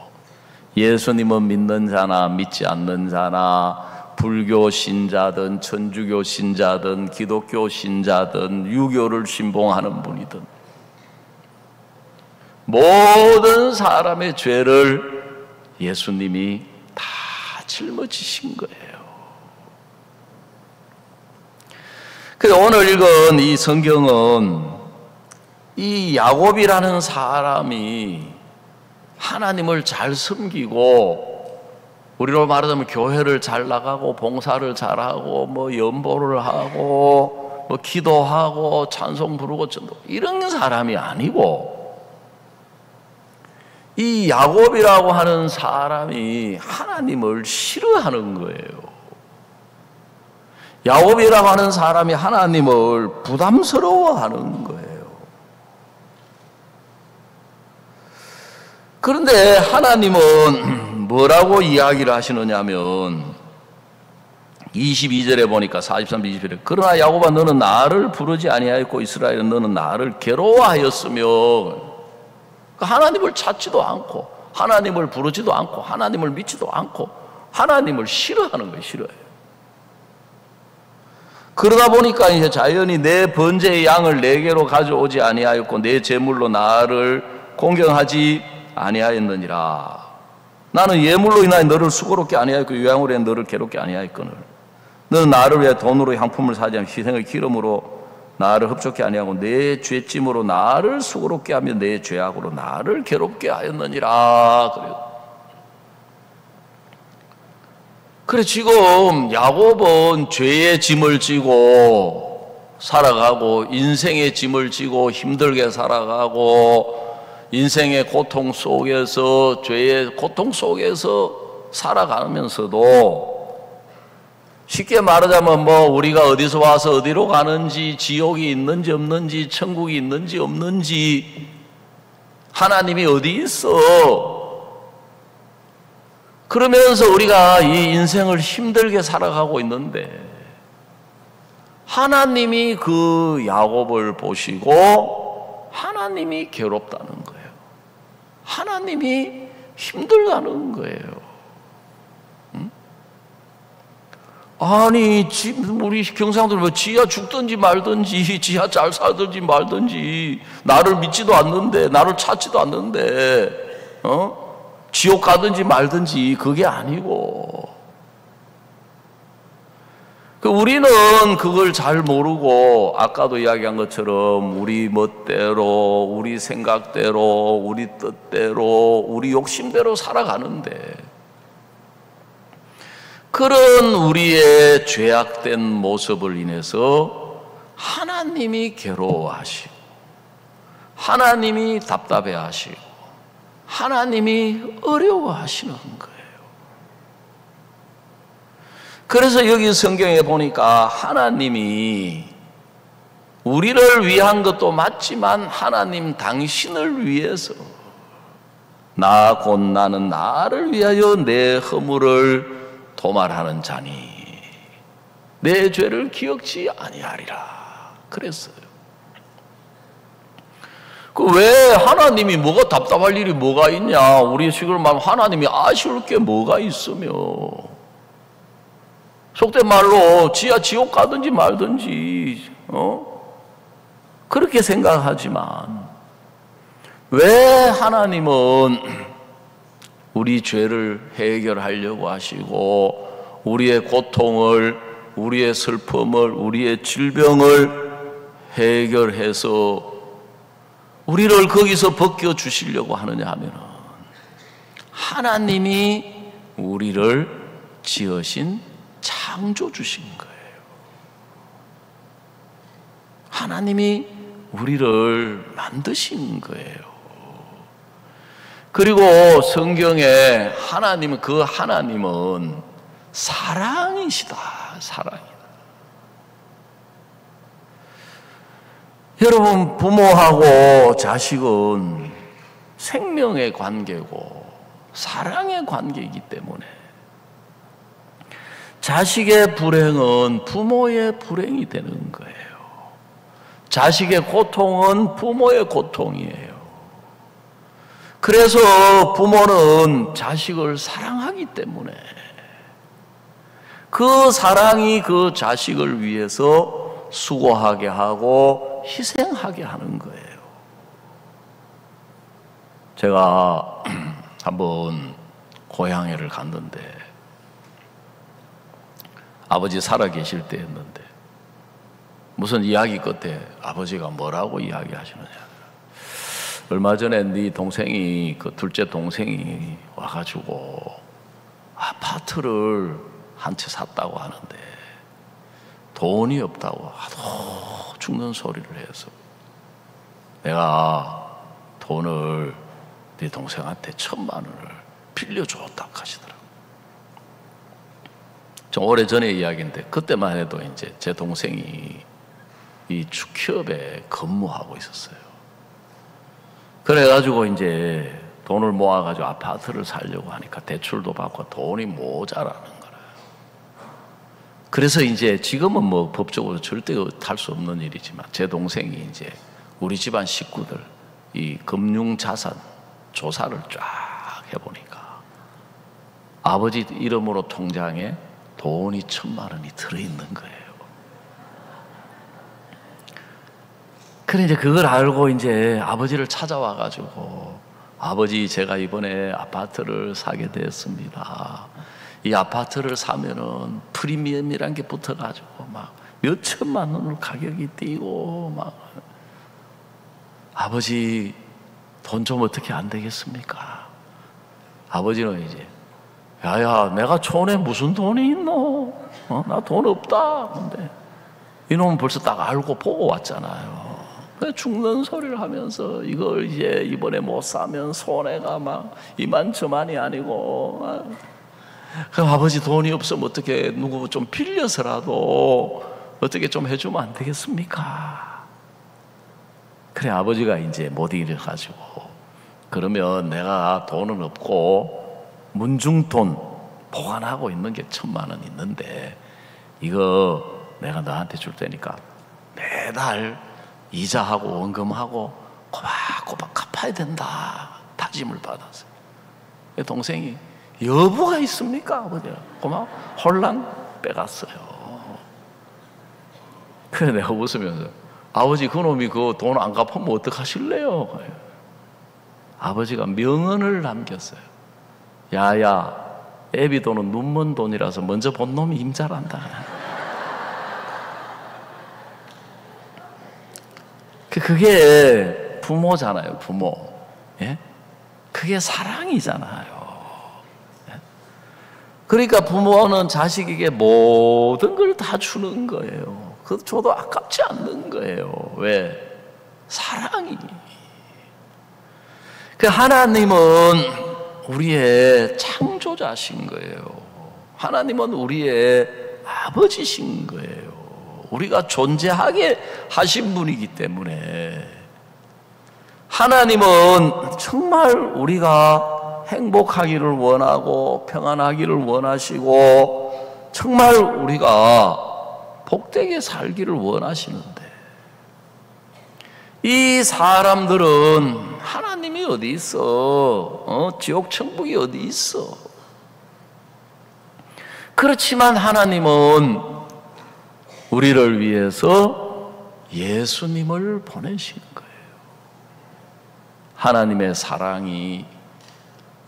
예수님은 믿는 자나 믿지 않는 자나, 불교 신자든 천주교 신자든 기독교 신자든 유교를 신봉하는 분이든 모든 사람의 죄를 예수님이 다 짊어지신 거예요. 그래서 오늘 읽은 이 성경은 이 야곱이라는 사람이 하나님을 잘 섬기고, 우리로 말하자면 교회를 잘 나가고 봉사를 잘하고 뭐 연보를 하고 뭐 기도하고 찬송 부르고 전도, 이런 사람이 아니고, 이 야곱이라고 하는 사람이 하나님을 싫어하는 거예요. 야곱이라고 하는 사람이 하나님을 부담스러워하는 거예요. 그런데 하나님은 뭐라고 이야기를 하시느냐면 22절에 보니까 43, 20절에 그러나 야곱아 너는 나를 부르지 아니하였고 이스라엘은 너는 나를 괴로워하였으며, 하나님을 찾지도 않고 하나님을 부르지도 않고 하나님을 믿지도 않고 하나님을 싫어하는 거예요. 싫어해요. 그러다 보니까 이제 자연히 내 번제의 양을 내게로 가져오지 아니하였고 내 제물로 나를 공경하지 아니하였느니라. 나는 예물로 인하여 너를 수고롭게 아니하였고 유향으로 인하여 너를 괴롭게 아니하였거늘 너는 나를 위해 돈으로 향품을 사지 않고 희생의 기름으로 나를 흡족케 아니하고 내 죄짐으로 나를 수고롭게 하며 내 죄악으로 나를 괴롭게 하였느니라. 그래 지금 야곱은 죄의 짐을 지고 살아가고 인생의 짐을 지고 힘들게 살아가고 인생의 고통 속에서 죄의 고통 속에서 살아가면서도, 쉽게 말하자면 뭐 우리가 어디서 와서 어디로 가는지, 지옥이 있는지 없는지, 천국이 있는지 없는지, 하나님이 어디 있어, 그러면서 우리가 이 인생을 힘들게 살아가고 있는데, 하나님이 그 야곱을 보시고 하나님이 괴롭다는 거예요. 하나님이 힘들다는 거예요. 아니 우리 경상들 뭐 지하 죽든지 말든지, 지하 잘 살든지 말든지, 나를 믿지도 않는데, 나를 찾지도 않는데 지옥 가든지 말든지, 그게 아니고, 우리는 그걸 잘 모르고 아까도 이야기한 것처럼 우리 멋대로, 우리 생각대로, 우리 뜻대로, 우리 욕심대로 살아가는데, 그런 우리의 죄악된 모습을 인해서 하나님이 괴로워하시고 하나님이 답답해하시고 하나님이 어려워하시는 거예요. 그래서 여기 성경에 보니까 하나님이 우리를 위한 것도 맞지만 하나님 당신을 위해서, 나 곧 나는 나를 위하여 내 허물을 도말하는 자니 내 죄를 기억지 아니하리라 그랬어요. 왜 하나님이 뭐가 답답할 일이 뭐가 있냐, 우리 지금 말하면 하나님이 아쉬울 게 뭐가 있으며, 속된 말로 지하 지옥 가든지 말든지 그렇게 생각하지만, 왜 하나님은 우리 죄를 해결하려고 하시고 우리의 고통을, 우리의 슬픔을, 우리의 질병을 해결해서 우리를 거기서 벗겨주시려고 하느냐 하면, 하나님이 우리를 지으신 창조주신 거예요. 하나님이 우리를 만드신 거예요. 그리고 성경에 하나님은, 그 하나님은 사랑이시다. 사랑이다. 여러분, 부모하고 자식은 생명의 관계고 사랑의 관계이기 때문에 자식의 불행은 부모의 불행이 되는 거예요. 자식의 고통은 부모의 고통이에요. 그래서 부모는 자식을 사랑하기 때문에 그 사랑이 그 자식을 위해서 수고하게 하고 희생하게 하는 거예요. 제가 한번 고향에를 갔는데, 아버지 살아 계실 때였는데, 무슨 이야기 끝에 아버지가 뭐라고 이야기하시느냐. 얼마 전에 네 동생이, 그 둘째 동생이 와가지고 아파트를 한 채 샀다고 하는데 돈이 없다고 하도 죽는 소리를 해서 내가 돈을 네 동생한테 1,000만 원을 빌려줬다고 하시더라고요. 좀 오래전의 이야기인데 그때만 해도 이제 제 동생이 이 축협에 근무하고 있었어요. 그래가지고 이제 돈을 모아가지고 아파트를 사려고 하니까 대출도 받고 돈이 모자라는 거예요. 그래서 이제 지금은 뭐 법적으로 절대 할 수 없는 일이지만 제 동생이 이제 우리 집안 식구들 이 금융자산 조사를 쫙 해보니까 아버지 이름으로 통장에 돈이 1,000만 원이 들어있는 거예요. 그래 이제 그걸 알고 이제 아버지를 찾아와가지고 아버지 제가 이번에 아파트를 사게 됐습니다. 이 아파트를 사면은 프리미엄이란 게 붙어가지고 막 몇 천만 원을 가격이 뛰고 막 아버지 돈 좀 어떻게 안 되겠습니까? 아버지는 이제 야야 내가 촌에 무슨 돈이 있노? 나 돈 없다. 근데 이놈은 벌써 딱 알고 보고 왔잖아요. 죽는 소리를 하면서 이걸 이제 이번에 못 사면 손해가 막 이만저만이 아니고 그럼 아버지 돈이 없으면 어떻게 누구 좀 빌려서라도 어떻게 좀 해주면 안 되겠습니까? 그래 아버지가 이제 못 이겨가지고 그러면 내가 돈은 없고 문중돈 보관하고 있는 게 1,000만 원 있는데 이거 내가 너한테 줄 테니까 매달 이자하고 원금하고 꼬박꼬박 갚아야 된다 다짐을 받았어요. 동생이 여부가 있습니까 아버지가 고마워 홀랑 빼갔어요. 그래 내가 웃으면서 아버지 그놈이 그 돈 안 갚으면 어떡하실래요? 아버지가 명언을 남겼어요. 야야 애비 돈은 눈먼 돈이라서 먼저 본 놈이 힘 잘한다. 그게 부모잖아요. 부모. 예? 그게 사랑이잖아요. 그러니까 부모는 자식에게 모든 걸 다 주는 거예요. 그것도 줘도 아깝지 않는 거예요. 왜? 사랑이. 그 하나님은 우리의 창조자신 거예요. 하나님은 우리의 아버지신 거예요. 우리가 존재하게 하신 분이기 때문에 하나님은 정말 우리가 행복하기를 원하고 평안하기를 원하시고 정말 우리가 복되게 살기를 원하시는데 이 사람들은 하나님이 어디 있어? 지옥 천국이 어디 있어? 그렇지만 하나님은 우리를 위해서 예수님을 보내신 거예요. 하나님의 사랑이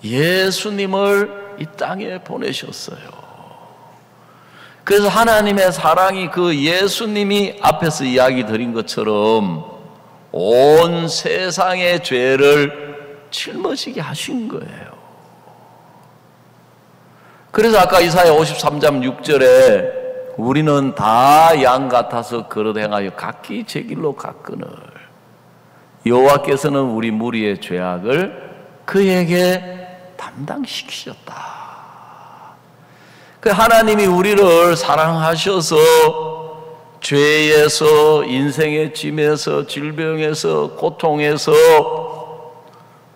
예수님을 이 땅에 보내셨어요. 그래서 하나님의 사랑이 그 예수님이 앞에서 이야기 드린 것처럼 온 세상의 죄를 짊어지게 하신 거예요. 그래서 아까 이사야 53장 6절에 우리는 다 양 같아서 그릇 행하여 각기 제 길로 갔거늘 여호와께서는 우리 무리의 죄악을 그에게 담당시키셨다. 그 하나님이 우리를 사랑하셔서 죄에서 인생의 짐에서 질병에서 고통에서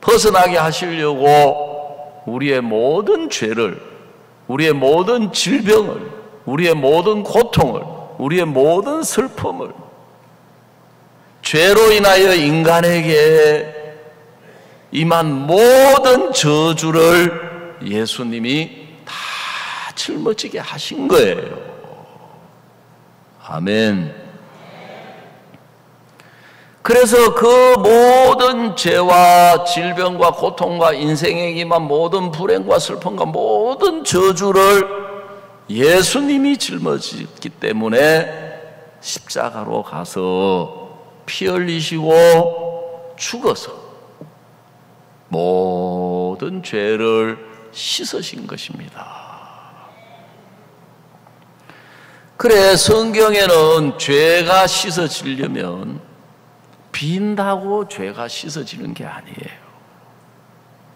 벗어나게 하시려고 우리의 모든 죄를 우리의 모든 질병을 우리의 모든 고통을 우리의 모든 슬픔을 죄로 인하여 인간에게 임한 모든 저주를 예수님이 다 짊어지게 하신 거예요. 아멘. 그래서 그 모든 죄와 질병과 고통과 인생에 임한 모든 불행과 슬픔과 모든 저주를 예수님이 짊어지기 때문에 십자가로 가서 피 흘리시고 죽어서 모든 죄를 씻으신 것입니다. 그래, 성경에는 죄가 씻어지려면 빈다고 죄가 씻어지는 게 아니에요.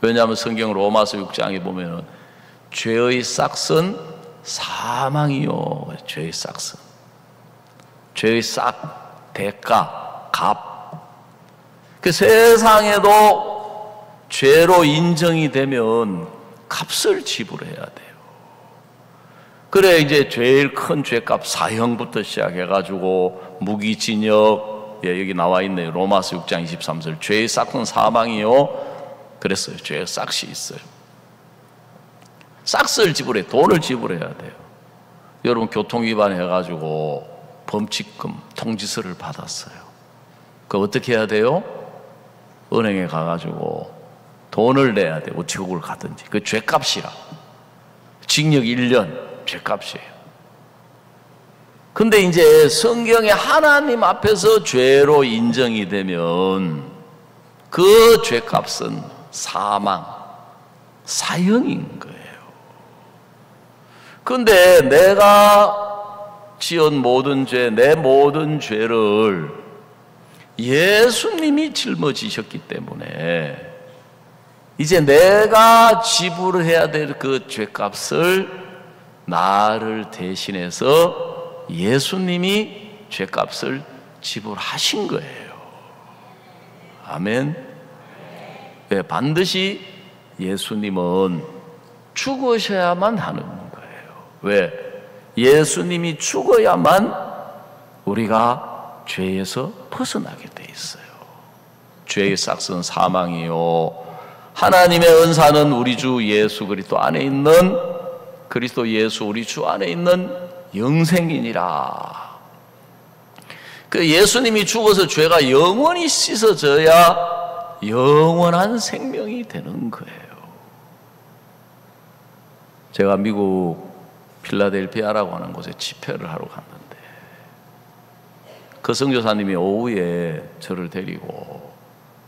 왜냐하면 성경 로마서 6장에 보면 죄의 싹은 사망이요. 죄의 싹은, 죄의 싹, 대가, 값. 그 세상에도 죄로 인정이 되면 값을 지불해야 돼요. 그래, 이제 제일 큰 죄값 사형부터 시작해가지고 무기징역, 여기 나와 있네요. 로마서 6장 23절. 죄의 싹은 사망이요. 그랬어요. 죄의 싹이 있어요. 싹을 지불해, 돈을 지불해야 돼요. 여러분 교통위반 해가지고 범칙금 통지서를 받았어요. 그거 어떻게 해야 돼요? 은행에 가가지고 돈을 내야 돼요. 우체국을 가든지. 그 죄값이라. 징역 1년 죄값이에요. 근데 이제 성경에 하나님 앞에서 죄로 인정이 되면 그 죄값은 사망, 사형인 거예요. 근데 내가 지은 모든 죄, 내 모든 죄를 예수님이 짊어지셨기 때문에 이제 내가 지불해야 될 그 죄값을 나를 대신해서 예수님이 죄값을 지불하신 거예요. 아멘. 네, 반드시 예수님은 죽으셔야만 하는 거예요. 왜? 예수님이 죽어야만 우리가 죄에서 벗어나게 돼 있어요. 죄의 싹은 사망이요, 하나님의 은사는 우리 주 예수 그리스도 안에 있는, 그리스도 예수 우리 주 안에 있는 영생이니라. 그 예수님이 죽어서 죄가 영원히 씻어져야 영원한 생명이 되는 거예요. 제가 미국 필라델피아라고 하는 곳에 집회를 하러 갔는데 그 선교사님이 오후에 저를 데리고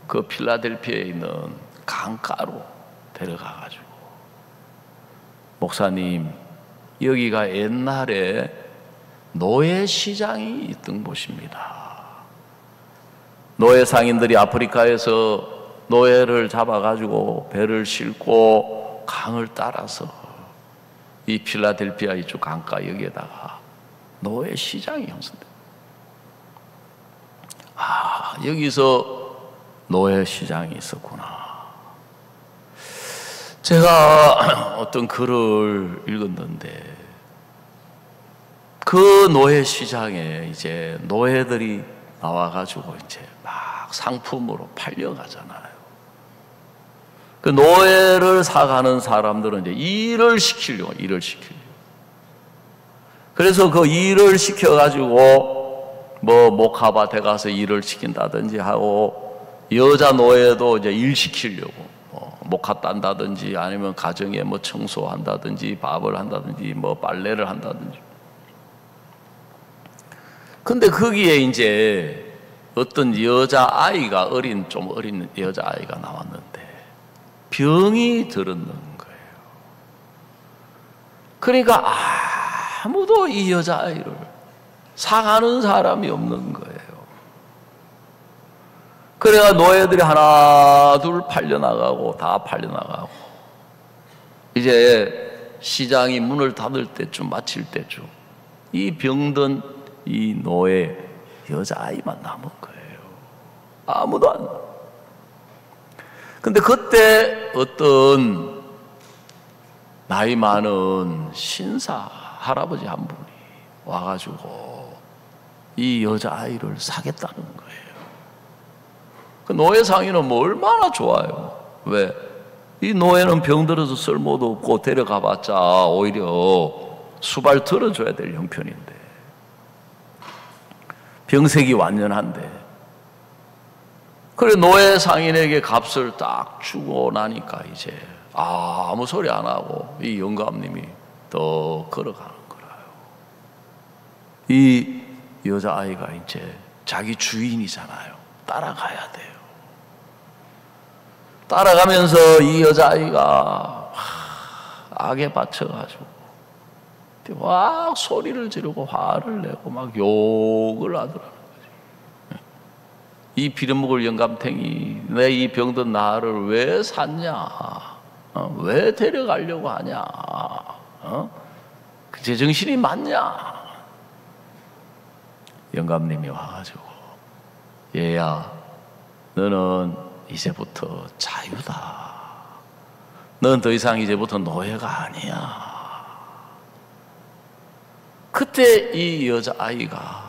그 필라델피아에 있는 강가로 데려가가지고, 목사님, 여기가 옛날에 노예 시장이 있던 곳입니다. 노예 상인들이 아프리카에서 노예를 잡아가지고 배를 싣고 강을 따라서 이 필라델피아 이쪽 강가 여기에다가 노예 시장이 형성돼요. 아, 여기서 노예 시장이 있었구나. 제가 어떤 글을 읽었는데 그 노예 시장에 이제 노예들이 나와가지고 이제 막 상품으로 팔려가잖아요. 그 노예를 사가는 사람들은 이제 일을 시키려고. 그래서 그 일을 시켜가지고 뭐 목화밭에 가서 일을 시킨다든지 하고, 여자 노예도 이제 일 시키려고 목화 딴다든지 아니면 가정에 뭐 청소한다든지 밥을 한다든지 뭐 빨래를 한다든지. 근데 거기에 이제 어떤 여자아이가, 좀 어린 여자아이가 나왔는데 병이 들었는 거예요. 그러니까 아무도 이 여자아이를 사가는 사람이 없는 거예요. 그래가 노예들이 하나 둘 팔려나가고 다 팔려나가고, 이제 시장이 문을 닫을 때쯤, 마칠 때쯤 이 병든 이 노예 여자아이만 남은 거예요. 아무도 안 남아. 근데 그때 어떤 나이 많은 신사 할아버지 한 분이 와가지고 이 여자아이를 사겠다는 거예요. 그 노예 상인은 뭐 얼마나 좋아요. 왜? 이 노예는 병들어서 쓸모도 없고 데려가봤자 오히려 수발 들어줘야 될 형편인데, 병색이 완연한데. 그래, 노예 상인에게 값을 딱 주고 나니까 이제 아무 소리 안 하고 이 영감님이 더 걸어가는 거라요. 이 여자아이가 이제 자기 주인이잖아요. 따라가야 돼요. 따라가면서 이 여자아이가 악에 받쳐가지고 막 소리를 지르고 화를 내고 막 욕을 하더라는 거죠. 이 빌어먹을 영감탱이, 내 이 병든 나를 왜 샀냐? 왜 데려가려고 하냐? 그 제정신이 맞냐? 영감님이 와가지고, 얘야, 너는 이제부터 자유다. 넌 더 이상 이제부터 노예가 아니야. 그때 이 여자아이가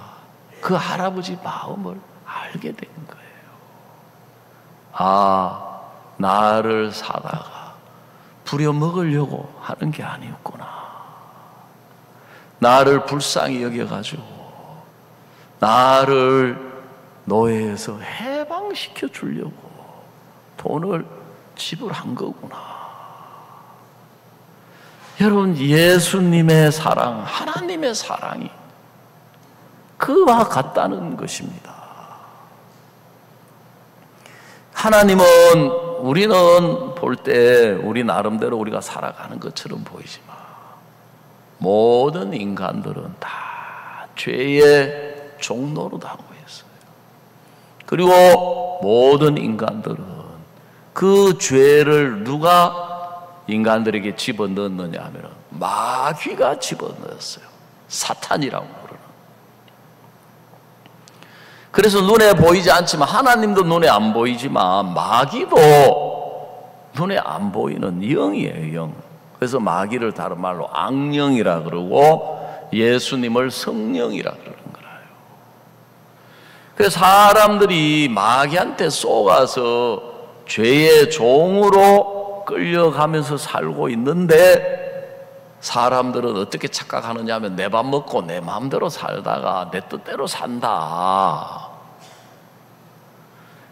그 할아버지 마음을 알게 된 거예요. 아, 나를 사다가 부려먹으려고 하는 게 아니었구나. 나를 불쌍히 여겨가지고 나를 노예에서 해방시켜 주려고 돈을 지불한 거구나. 여러분, 예수님의 사랑, 하나님의 사랑이 그와 같다는 것입니다. 하나님은 우리는 볼 때 우리 나름대로 우리가 살아가는 것처럼 보이지만 모든 인간들은 다 죄의 종노릇하고 있어요. 그리고 모든 인간들은 그 죄를 누가 인간들에게 집어넣느냐 하면 마귀가 집어넣었어요. 사탄이라고 부르는. 그래서 눈에 보이지 않지만, 하나님도 눈에 안 보이지만 마귀도 눈에 안 보이는 영이에요, 영. 그래서 마귀를 다른 말로 악령이라 그러고 예수님을 성령이라 그러는 거예요. 그래서 사람들이 마귀한테 속아서 죄의 종으로 끌려가면서 살고 있는데, 사람들은 어떻게 착각하느냐 하면 내 밥 먹고 내 마음대로 살다가 내 뜻대로 산다.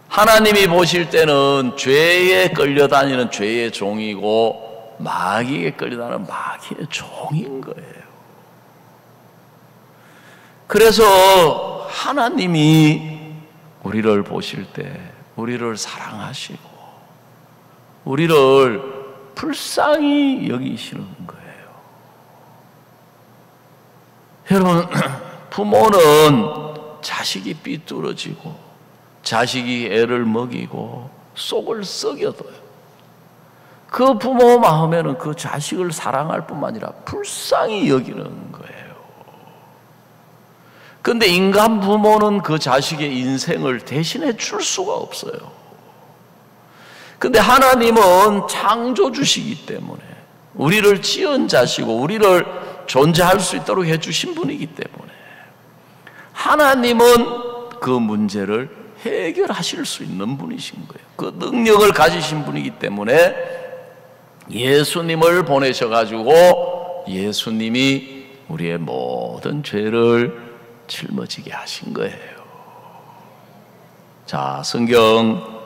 하나님이 보실 때는 죄에 끌려다니는 죄의 종이고 마귀에 끌려다니는 마귀의 종인 거예요. 그래서 하나님이 우리를 보실 때 우리를 사랑하시고 우리를 불쌍히 여기시는 거예요. 여러분, 부모는 자식이 삐뚤어지고 자식이 애를 먹이고 속을 썩여둬요. 그 부모 마음에는 그 자식을 사랑할 뿐만 아니라 불쌍히 여기는 거예요. 그런데 인간 부모는 그 자식의 인생을 대신해 줄 수가 없어요. 근데 하나님은 창조주시기 때문에 우리를 지은 자시고 우리를 존재할 수 있도록 해주신 분이기 때문에 하나님은 그 문제를 해결하실 수 있는 분이신 거예요. 그 능력을 가지신 분이기 때문에 예수님을 보내셔가지고 예수님이 우리의 모든 죄를 짊어지게 하신 거예요. 자, 성경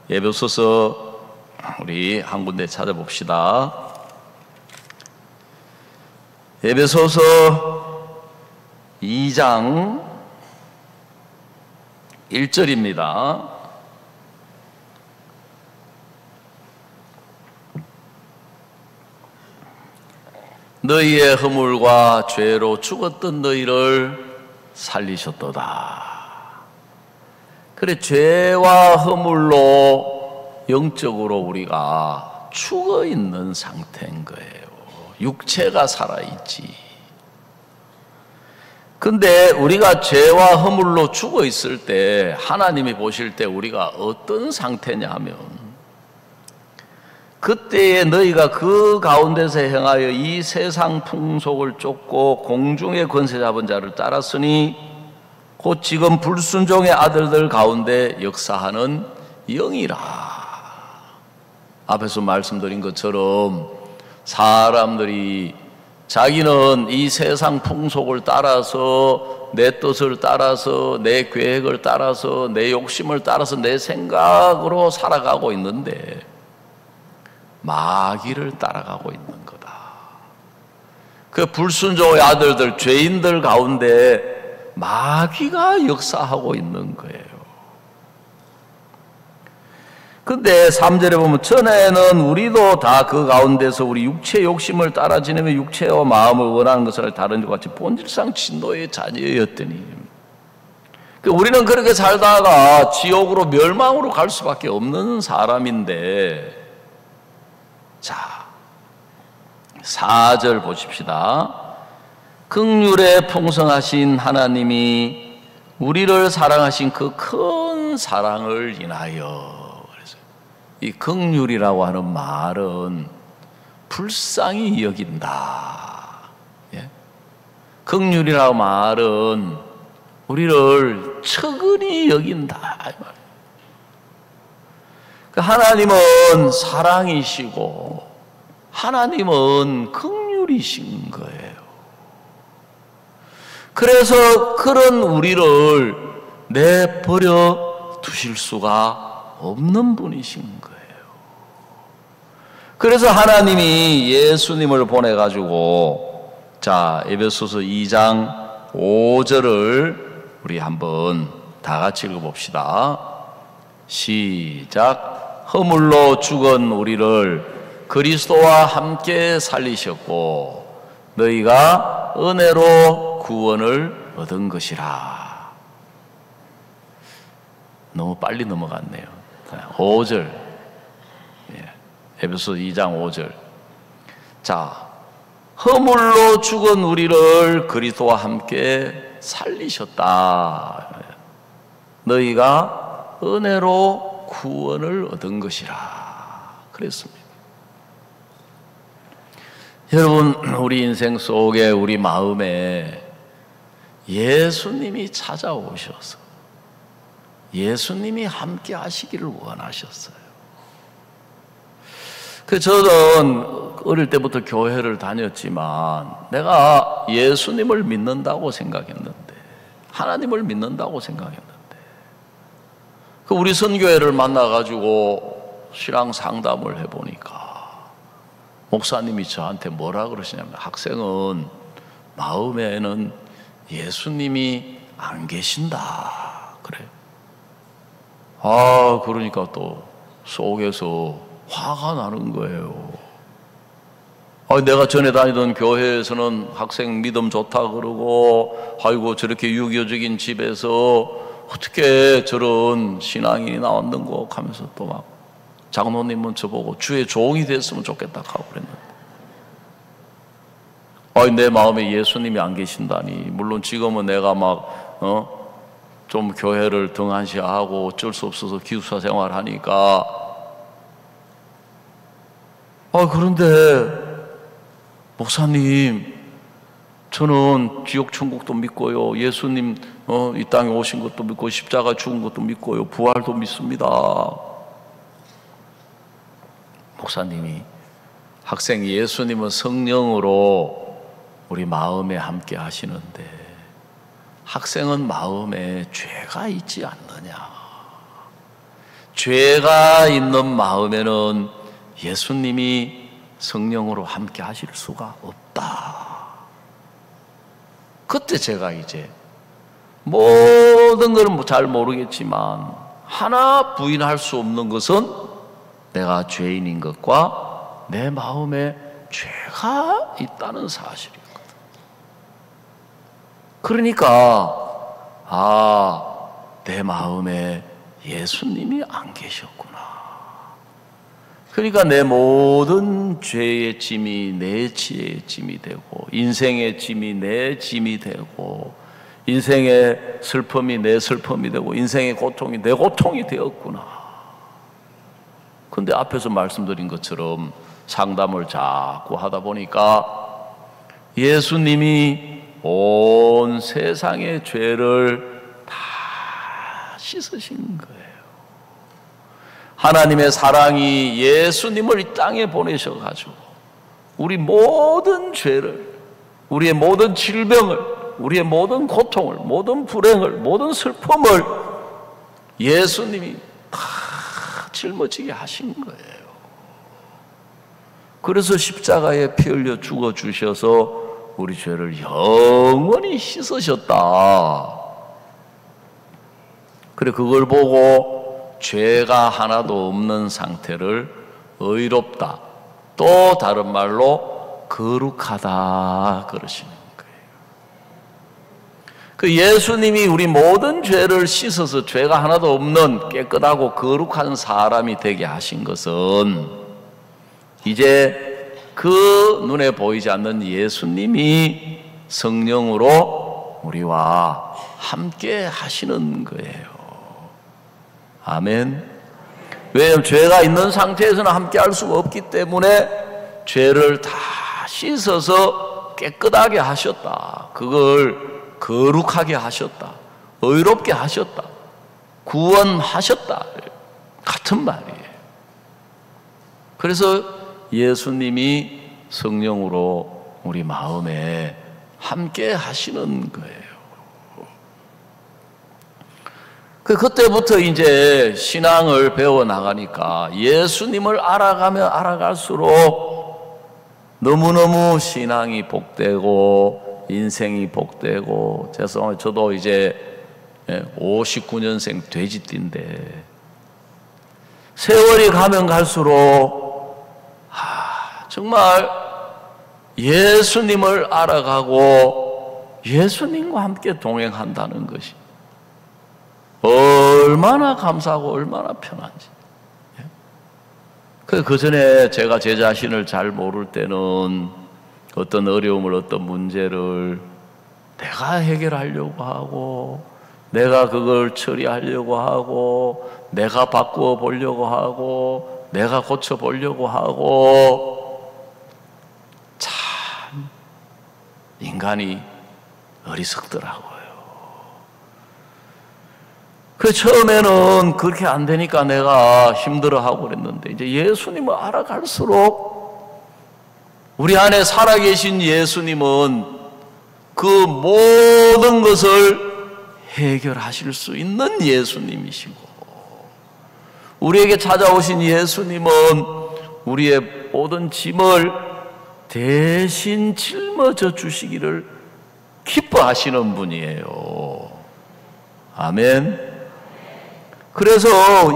에베소서 우리 한 군데 찾아봅시다. 에베소서 2장 1절입니다. 너희의 허물과 죄로 죽었던 너희를 살리셨도다. 그래, 죄와 허물로 영적으로 우리가 죽어 있는 상태인 거예요. 육체가 살아있지. 근데 우리가 죄와 허물로 죽어 있을 때 하나님이 보실 때 우리가 어떤 상태냐 하면, 그때에 너희가 그 가운데서 행하여 이 세상 풍속을 쫓고 공중의 권세 잡은 자를 따랐으니 곧 지금 불순종의 아들들 가운데 역사하는 영이라. 앞에서 말씀드린 것처럼 사람들이 자기는 이 세상 풍속을 따라서 내 뜻을 따라서 내 계획을 따라서 내 욕심을 따라서 내 생각으로 살아가고 있는데 마귀를 따라가고 있는 거다. 그 불순종의 아들들, 죄인들 가운데 마귀가 역사하고 있는 거예요. 근데 3절에 보면 전에는 우리도 다 그 가운데서 우리 육체 욕심을 따라 지내며 육체와 마음을 원하는 것을 다른 것 같이 본질상 진노의 자녀였더니, 우리는 그렇게 살다가 지옥으로 멸망으로 갈 수밖에 없는 사람인데, 자 4절 보십시다. 긍휼에 풍성하신 하나님이 우리를 사랑하신 그 큰 사랑을 인하여, 이 긍휼이라고 하는 말은 불쌍히 여긴다. 예? 긍휼이라고 말은 우리를 측은히 여긴다. 하나님은 사랑이시고 하나님은 긍휼이신 거예요. 그래서 그런 우리를 내버려 두실 수가 없는 분이신 거예요. 그래서 하나님이 예수님을 보내가지고, 자, 에베소서 2장 5절을 우리 한번 다 같이 읽어봅시다. 시작. 허물로 죽은 우리를 그리스도와 함께 살리셨고 너희가 은혜로 구원을 얻은 것이라. 너무 빨리 넘어갔네요. 5절. 에베소 2장 5절. 자, 허물로 죽은 우리를 그리스도와 함께 살리셨다. 너희가 은혜로 구원을 얻은 것이라 그랬습니다. 여러분, 우리 인생 속에, 우리 마음에 예수님이 찾아오셔서 예수님이 함께 하시기를 원하셨어요. 저는 어릴 때부터 교회를 다녔지만 내가 예수님을 믿는다고 생각했는데, 하나님을 믿는다고 생각했는데, 우리 선교회를 만나가지고 신앙 상담을 해보니까 목사님이 저한테 뭐라 그러시냐면, 학생은 마음에는 예수님이 안 계신다 그래요. 그러니까 또 속에서 화가 나는 거예요. 내가 전에 다니던 교회에서는 학생 믿음 좋다 그러고, 아이고 저렇게 유교적인 집에서 어떻게 저런 신앙인이 나왔는고 하면서 또 막 장로님은 저보고 주의 종이 됐으면 좋겠다 하고 그랬는데, 내 마음에 예수님이 안 계신다니. 물론 지금은 내가 좀 교회를 등한시하고 어쩔 수 없어서 기숙사 생활하니까, 그런데 목사님, 저는 지옥 천국도 믿고요, 예수님 이 땅에 오신 것도 믿고 십자가 죽은 것도 믿고요, 부활도 믿습니다. 목사님이, 학생, 예수님은 성령으로 우리 마음에 함께 하시는데 학생은 마음에 죄가 있지 않느냐. 죄가 있는 마음에는 예수님이 성령으로 함께 하실 수가 없다. 그때 제가 이제 모든 것은 잘 모르겠지만 하나 부인할 수 없는 것은 내가 죄인인 것과 내 마음에 죄가 있다는 사실이거든. 그러니까 내 마음에 예수님이 안 계셨구나. 그러니까 내 모든 죄의 짐이 내 지혜의 짐이 되고, 인생의 짐이 내 짐이 되고, 인생의 슬픔이 내 슬픔이 되고, 인생의 고통이 내 고통이 되었구나. 근데 앞에서 말씀드린 것처럼 상담을 자꾸 하다 보니까 예수님이 온 세상의 죄를 다 씻으신 거예요. 하나님의 사랑이 예수님을 이 땅에 보내셔가지고 우리 모든 죄를, 우리의 모든 질병을, 우리의 모든 고통을, 모든 불행을, 모든 슬픔을 예수님이 다 짊어지게 하신 거예요. 그래서 십자가에 피 흘려 죽어주셔서 우리 죄를 영원히 씻으셨다. 그래, 그걸 보고 죄가 하나도 없는 상태를 의롭다, 또 다른 말로 거룩하다 그러시는 거예요. 그 예수님이 우리 모든 죄를 씻어서 죄가 하나도 없는 깨끗하고 거룩한 사람이 되게 하신 것은 이제 그 눈에 보이지 않는 예수님이 성령으로 우리와 함께 하시는 거예요. 아멘. 왜냐하면 죄가 있는 상태에서는 함께 할 수가 없기 때문에 죄를 다 씻어서 깨끗하게 하셨다. 그걸 거룩하게 하셨다. 의롭게 하셨다. 구원하셨다. 같은 말이에요. 그래서 예수님이 성령으로 우리 마음에 함께 하시는 거예요. 그때부터 이제 신앙을 배워 나가니까 예수님을 알아가면 알아갈수록 너무너무 신앙이 복되고 인생이 복되고, 죄송해요, 저도 이제 59년생 돼지띠인데 세월이 가면 갈수록 정말 예수님을 알아가고 예수님과 함께 동행한다는 것이 얼마나 감사하고 얼마나 편한지. 그 전에 제가 제 자신을 잘 모를 때는 어떤 어려움을, 어떤 문제를 내가 해결하려고 하고, 내가 그걸 처리하려고 하고, 내가 바꾸어 보려고 하고, 내가 고쳐 보려고 하고, 참 인간이 어리석더라고요. 그 처음에는 그렇게 안 되니까 내가 힘들어하고 그랬는데, 이제 예수님을 알아갈수록 우리 안에 살아계신 예수님은 그 모든 것을 해결하실 수 있는 예수님이시고, 우리에게 찾아오신 예수님은 우리의 모든 짐을 대신 짊어져 주시기를 기뻐하시는 분이에요. 아멘. 그래서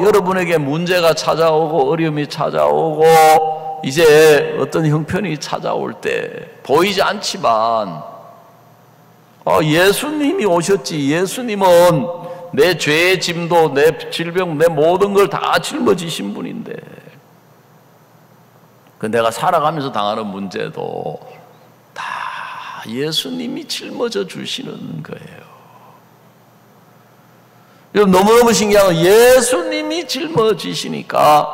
여러분에게 문제가 찾아오고 어려움이 찾아오고 이제 어떤 형편이 찾아올 때 보이지 않지만 예수님이 오셨지, 예수님은 내 죄의 짐도 내 질병 내 모든 걸 다 짊어지신 분인데, 내가 살아가면서 당하는 문제도 다 예수님이 짊어져 주시는 거예요. 너무너무 신기한 건 예수님이 жил머지시니까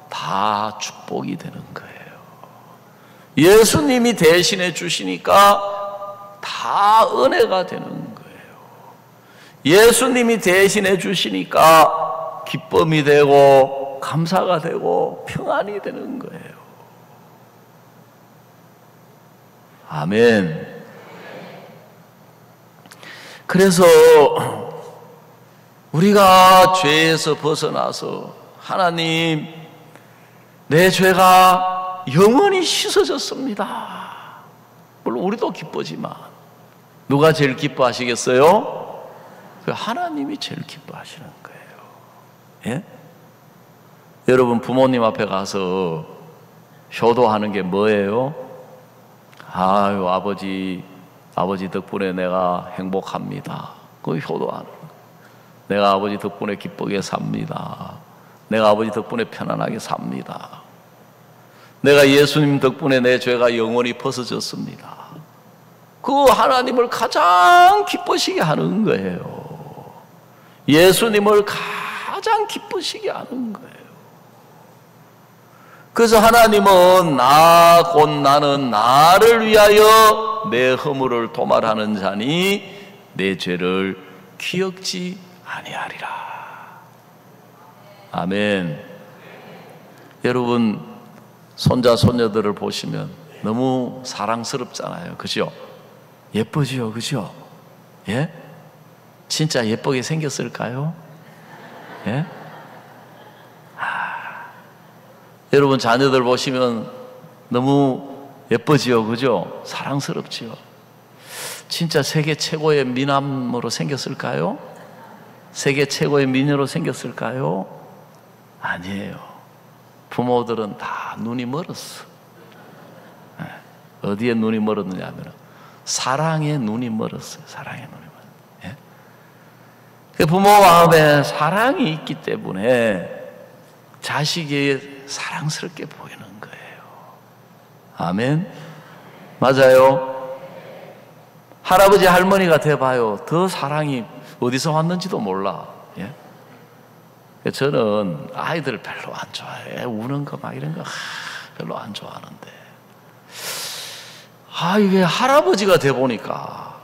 다 축복이 되는 거예요. 예수님이 대신해 주시니까 다 은혜가 되는 거예요. 예수님이 대신해 주시니까 기쁨이 되고 감사가 되고 평안이 되는 거예요. 아멘. 그래서 우리가 죄에서 벗어나서 하나님, 내 죄가 영원히 씻어졌습니다. 물론 우리도 기쁘지만 누가 제일 기뻐하시겠어요? 하나님이 제일 기뻐하시는 거예요. 예? 여러분 부모님 앞에 가서 효도하는 게 뭐예요? 아유, 아버지 덕분에 내가 행복합니다. 그거 효도하는 거예요. 내가 아버지 덕분에 기쁘게 삽니다. 내가 아버지 덕분에 편안하게 삽니다. 내가 예수님 덕분에 내 죄가 영원히 벗어졌습니다. 그 하나님을 가장 기쁘시게 하는 거예요. 예수님을 가장 기쁘시게 하는 거예요. 그래서 하나님은 곧 나는 나를 위하여 내 허물을 도말하는 자니 내 죄를 기억지 아니하리라. 아멘. 여러분 손자 손녀들을 보시면 너무 사랑스럽잖아요. 그죠? 예쁘죠? 그죠? 예? 진짜 예쁘게 생겼을까요? 예? 여러분 자녀들 보시면 너무 예뻐지요, 그죠? 사랑스럽지요. 진짜 세계 최고의 미남으로 생겼을까요? 세계 최고의 미녀로 생겼을까요? 아니에요. 부모들은 다 눈이 멀었어. 어디에 눈이 멀었느냐 하면 사랑에 눈이 멀었어요. 사랑에 눈이 멀었어요. 그 부모 마음에 사랑이 있기 때문에 자식이 사랑스럽게 보이는 거예요. 아멘. 맞아요. 할아버지 할머니가 돼봐요. 더 사랑이 어디서 왔는지도 몰라. 저는 아이들 별로 안 좋아해. 우는 거 막 이런 거 별로 안 좋아하는데, 이게 할아버지가 돼 보니까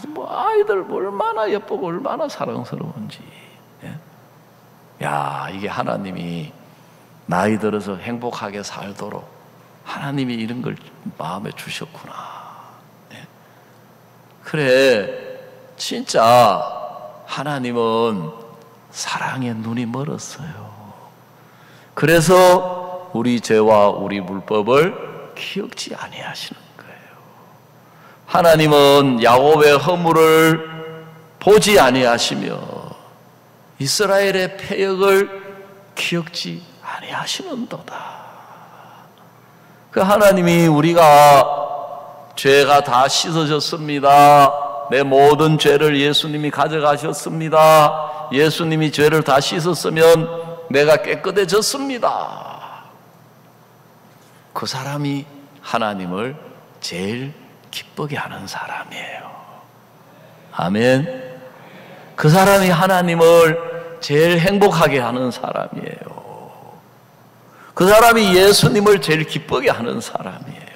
뭐 아이들 얼마나 예쁘고 얼마나 사랑스러운지. 야, 이게 하나님이 나이 들어서 행복하게 살도록 하나님이 이런 걸 마음에 주셨구나. 그래, 진짜 하나님은 사랑에 눈이 멀었어요. 그래서 우리 죄와 우리 불법을 기억지 아니하시는 거예요. 하나님은 야곱의 허물을 보지 아니하시며 이스라엘의 패역을 기억지 아니하시는도다. 그 하나님이 우리가 죄가 다 씻어졌습니다. 내 모든 죄를 예수님이 가져가셨습니다. 예수님이 죄를 다 씻었으면 내가 깨끗해졌습니다. 그 사람이 하나님을 제일 기쁘게 하는 사람이에요. 아멘. 그 사람이 하나님을 제일 행복하게 하는 사람이에요. 그 사람이 예수님을 제일 기쁘게 하는 사람이에요.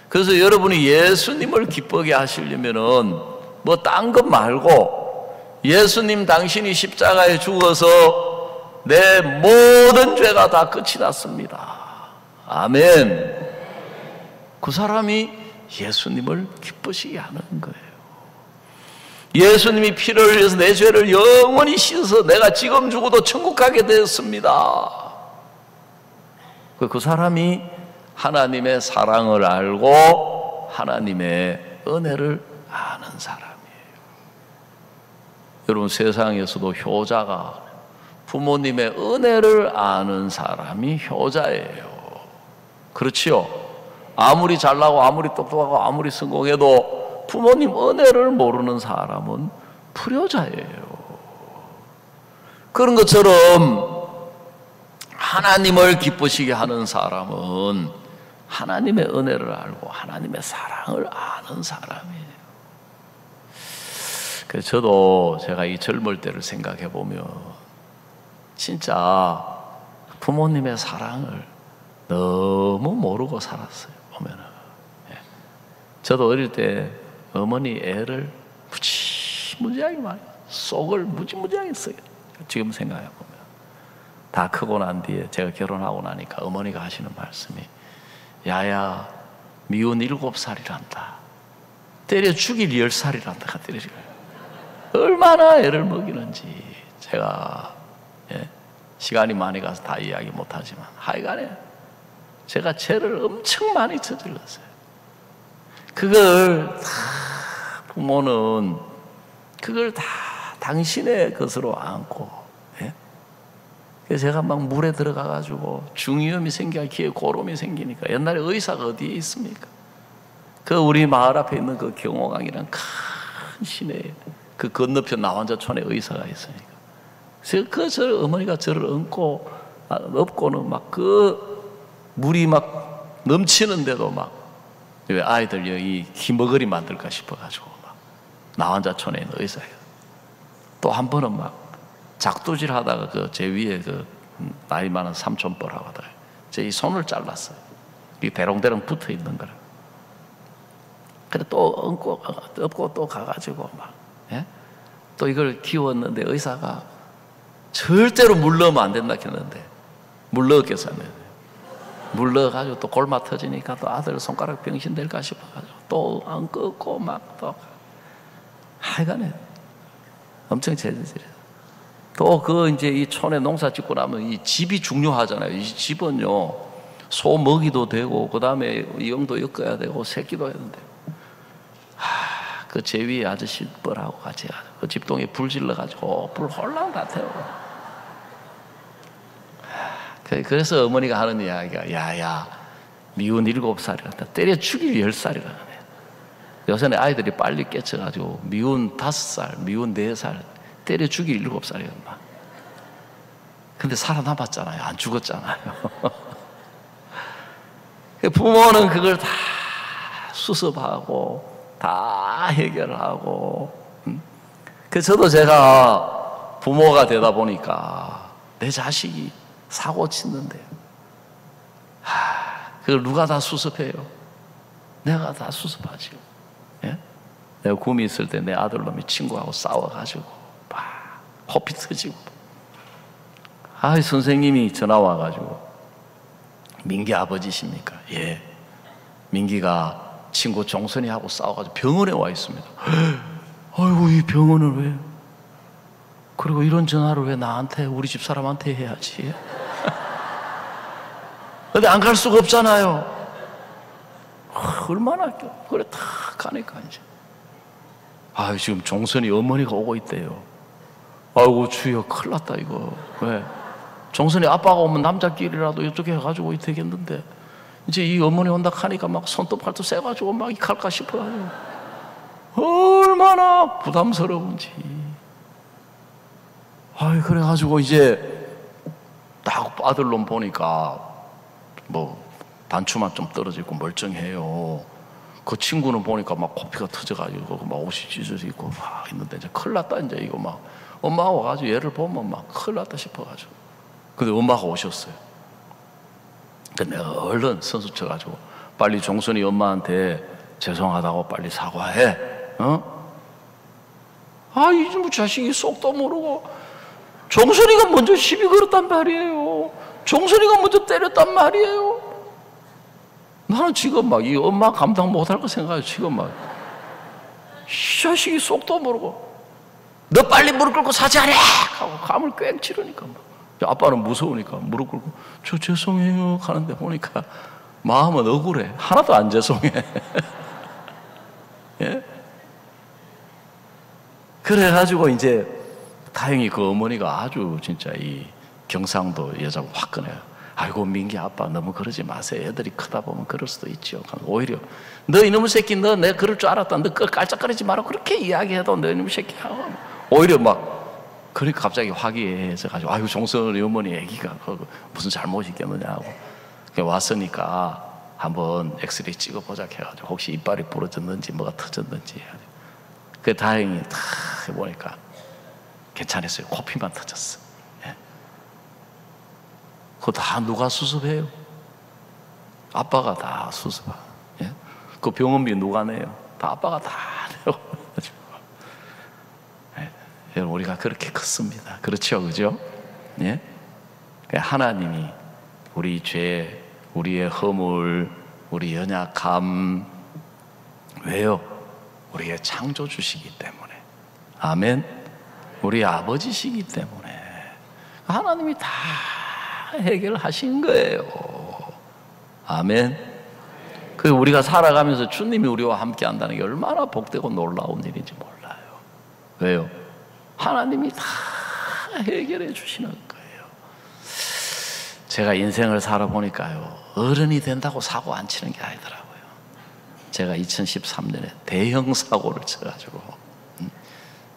그래서 여러분이 예수님을 기쁘게 하시려면은 뭐 딴 것 말고 예수님 당신이 십자가에 죽어서 내 모든 죄가 다 끝이 났습니다. 아멘. 그 사람이 예수님을 기쁘시게 하는 거예요. 예수님이 피를 흘려서 내 죄를 영원히 씻어서 내가 지금 죽어도 천국 가게 되었습니다. 그 사람이 하나님의 사랑을 알고 하나님의 은혜를 아는 사람이에요. 여러분, 세상에서도 효자가 부모님의 은혜를 아는 사람이 효자예요. 그렇지요? 아무리 잘나고 아무리 똑똑하고 아무리 성공해도 부모님 은혜를 모르는 사람은 불효자예요. 그런 것처럼 하나님을 기쁘시게 하는 사람은 하나님의 은혜를 알고 하나님의 사랑을 아는 사람이에요. 그래서 저도 제가 이 젊을 때를 생각해 보면 진짜 부모님의 사랑을 너무 모르고 살았어요. 보면은 저도 어릴 때 어머니 애를 무지무지하게 많이 속을 무지무지하게 써요. 지금 생각해 보면 다 크고 난 뒤에 제가 결혼하고 나니까 어머니가 하시는 말씀이, 야야 미운 7살이란다. 때려 죽일 10살이란다. 때려주고요. 얼마나 애를 먹이는지 제가 시간이 많이 가서 다 이야기 못하지만 하여간에 제가 죄를 엄청 많이 저질렀어요. 그걸 다 부모는 그걸 다 당신의 것으로 안고, 그래서 제가 막 물에 들어가가지고 중이염이 생겨 귀에 고름이 생기니까, 옛날에 의사가 어디에 있습니까? 그 우리 마을 앞에 있는 그 경호강이라는 큰 시내에 그 건너편 나환자촌에 의사가 있으니까, 그래서 어머니가 저를 업고는 막 그 물이 막 넘치는데도 막 아이들 여기 기머거리 만들까 싶어가지고 막 나환자촌에 있는 의사가 또 한 번은 막 작두질 하다가 그 제 위에 그 나이 많은 삼촌뻘하고 하다가 제 이 손을 잘랐어요. 이 대롱대롱 붙어 있는 거라. 그래 또 업고 또 가가지고 막 또 이걸 키웠는데 의사가 절대로 물 넣으면 안 된다 했는데 물 넣었겠어요. 물 넣어가지고 또 골마 터지니까 또 아들 손가락 병신 될까 싶어가지고 또 안 꺾고 막 또 하여간에 엄청 제재질이에요. 또 그 이제 이 촌에 농사 짓고 나면 이 집이 중요하잖아요. 이 집은요 소 먹이도 되고 그 다음에 영도 엮어야 되고 새끼도 해야 된대. 그 제위 아저씨 뻘하고 같이 그 집동에 불 질러가지고 불 홀랑 다 태우고. 그래서 어머니가 하는 이야기가 야야 미운 7살이란다. 때려 죽일 10살이라네. 요새는 아이들이 빨리 깨쳐가지고 미운 5살, 미운 4살, 때려 죽일 7살이란다. 근데 살아남았잖아요. 안 죽었잖아요. 부모는 그걸 다 수습하고 다 해결하고. 그래서 저도 제가 부모가 되다 보니까 내 자식이 사고 치는데 그걸 누가 다 수습해요? 내가 다 수습하지. 예? 내가 굼이 있을 때 내 아들놈이 친구하고 싸워가지고 막 코피 터지고. 선생님이 전화 와가지고 민기 아버지십니까? 예. 민기가 친구 종선이하고 싸워가지고 병원에 와 있습니다. 아이고 이 병원을 왜? 그리고 이런 전화를 왜 나한테 우리 집 사람한테 해야지? 근데 안 갈 수가 없잖아요. 얼마나 그래 탁 가니까 이제 지금 종선이 어머니가 오고 있대요. 아이고 주여 큰일 났다 이거. 왜? 종선이 아빠가 오면 남자끼리라도 이쪽에 해가지고 되겠는데 이제 이 어머니 온다 하니까 막 손톱 발톱 세가지고 막 이칼까 싶어가지고 얼마나 부담스러운지. 그래가지고 이제 딱 아들놈 보니까 뭐 단추만 좀 떨어지고 멀쩡해요. 그 친구는 보니까 막 코피가 터져가지고 막 옷이 찢어져 있고 막 있는데 이제 큰일 났다 이제 이거 막 엄마가 와가지고 얘를 보면 막 큰일 났다 싶어가지고. 근데 엄마가 오셨어요. 근데 내가 얼른 선수 쳐가지고 빨리 종선이 엄마한테 죄송하다고 빨리 사과해. 이놈의 자식이 속도 모르고 종선이가 먼저 시비 걸었단 말이에요. 종선이가 먼저 때렸단 말이에요. 나는 지금 막 이 엄마 감당 못할 거 생각해요. 지금 막 이 자식이 속도 모르고 너 빨리 무릎 꿇고 사죄하래 하고 감을 꽥 치르니까 막. 아빠는 무서우니까 무릎 꿇고 저 죄송해요 하는데 보니까 마음은 억울해. 하나도 안 죄송해. 예? 그래가지고 이제 다행히 그 어머니가 아주 진짜 이 경상도 여자고 화끈해요. 아이고 민기 아빠 너무 그러지 마세요. 애들이 크다 보면 그럴 수도 있죠. 오히려 너 이놈의 새끼 너 내가 그럴 줄 알았다. 너 깔짝거리지 마라. 그렇게 이야기해도 너 이놈의 새끼 오히려 막 그러니까 갑자기 화기애애해져 가지고 아이고 종선이 어머니 애기가 무슨 잘못이 있겠느냐고 왔으니까 한번 엑스레이 찍어보자 해가지고 혹시 이빨이 부러졌는지 뭐가 터졌는지. 그 다행히 다 해보니까 괜찮았어요. 코피만 터졌어. 예. 그거 다 누가 수습해요? 아빠가 다 수습하. 예? 그 병원비 누가 내요? 다 아빠가 다 내고. 예. 여러분 우리가 그렇게 컸습니다. 그렇죠, 그죠? 예? 하나님이 우리 죄, 우리의 허물, 우리 연약함 왜요? 우리의 창조주시기 때문에. 아멘. 우리 아버지시기 때문에 하나님이 다 해결하신 거예요. 아멘. 그 우리가 살아가면서 주님이 우리와 함께 한다는 게 얼마나 복되고 놀라운 일인지 몰라요. 왜요? 하나님이 다 해결해 주시는 거예요. 제가 인생을 살아보니까요, 어른이 된다고 사고 안 치는 게 아니더라고요. 제가 2013년에 대형 사고를 쳐가지고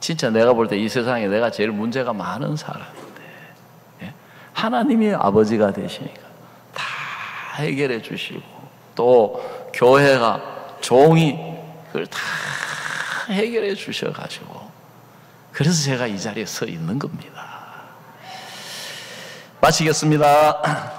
진짜 내가 볼 때 이 세상에 내가 제일 문제가 많은 사람인데, 예? 하나님이 아버지가 되시니까 다 해결해 주시고 또 교회가 종이 그걸 다 해결해 주셔가지고 그래서 제가 이 자리에 서 있는 겁니다. 마치겠습니다.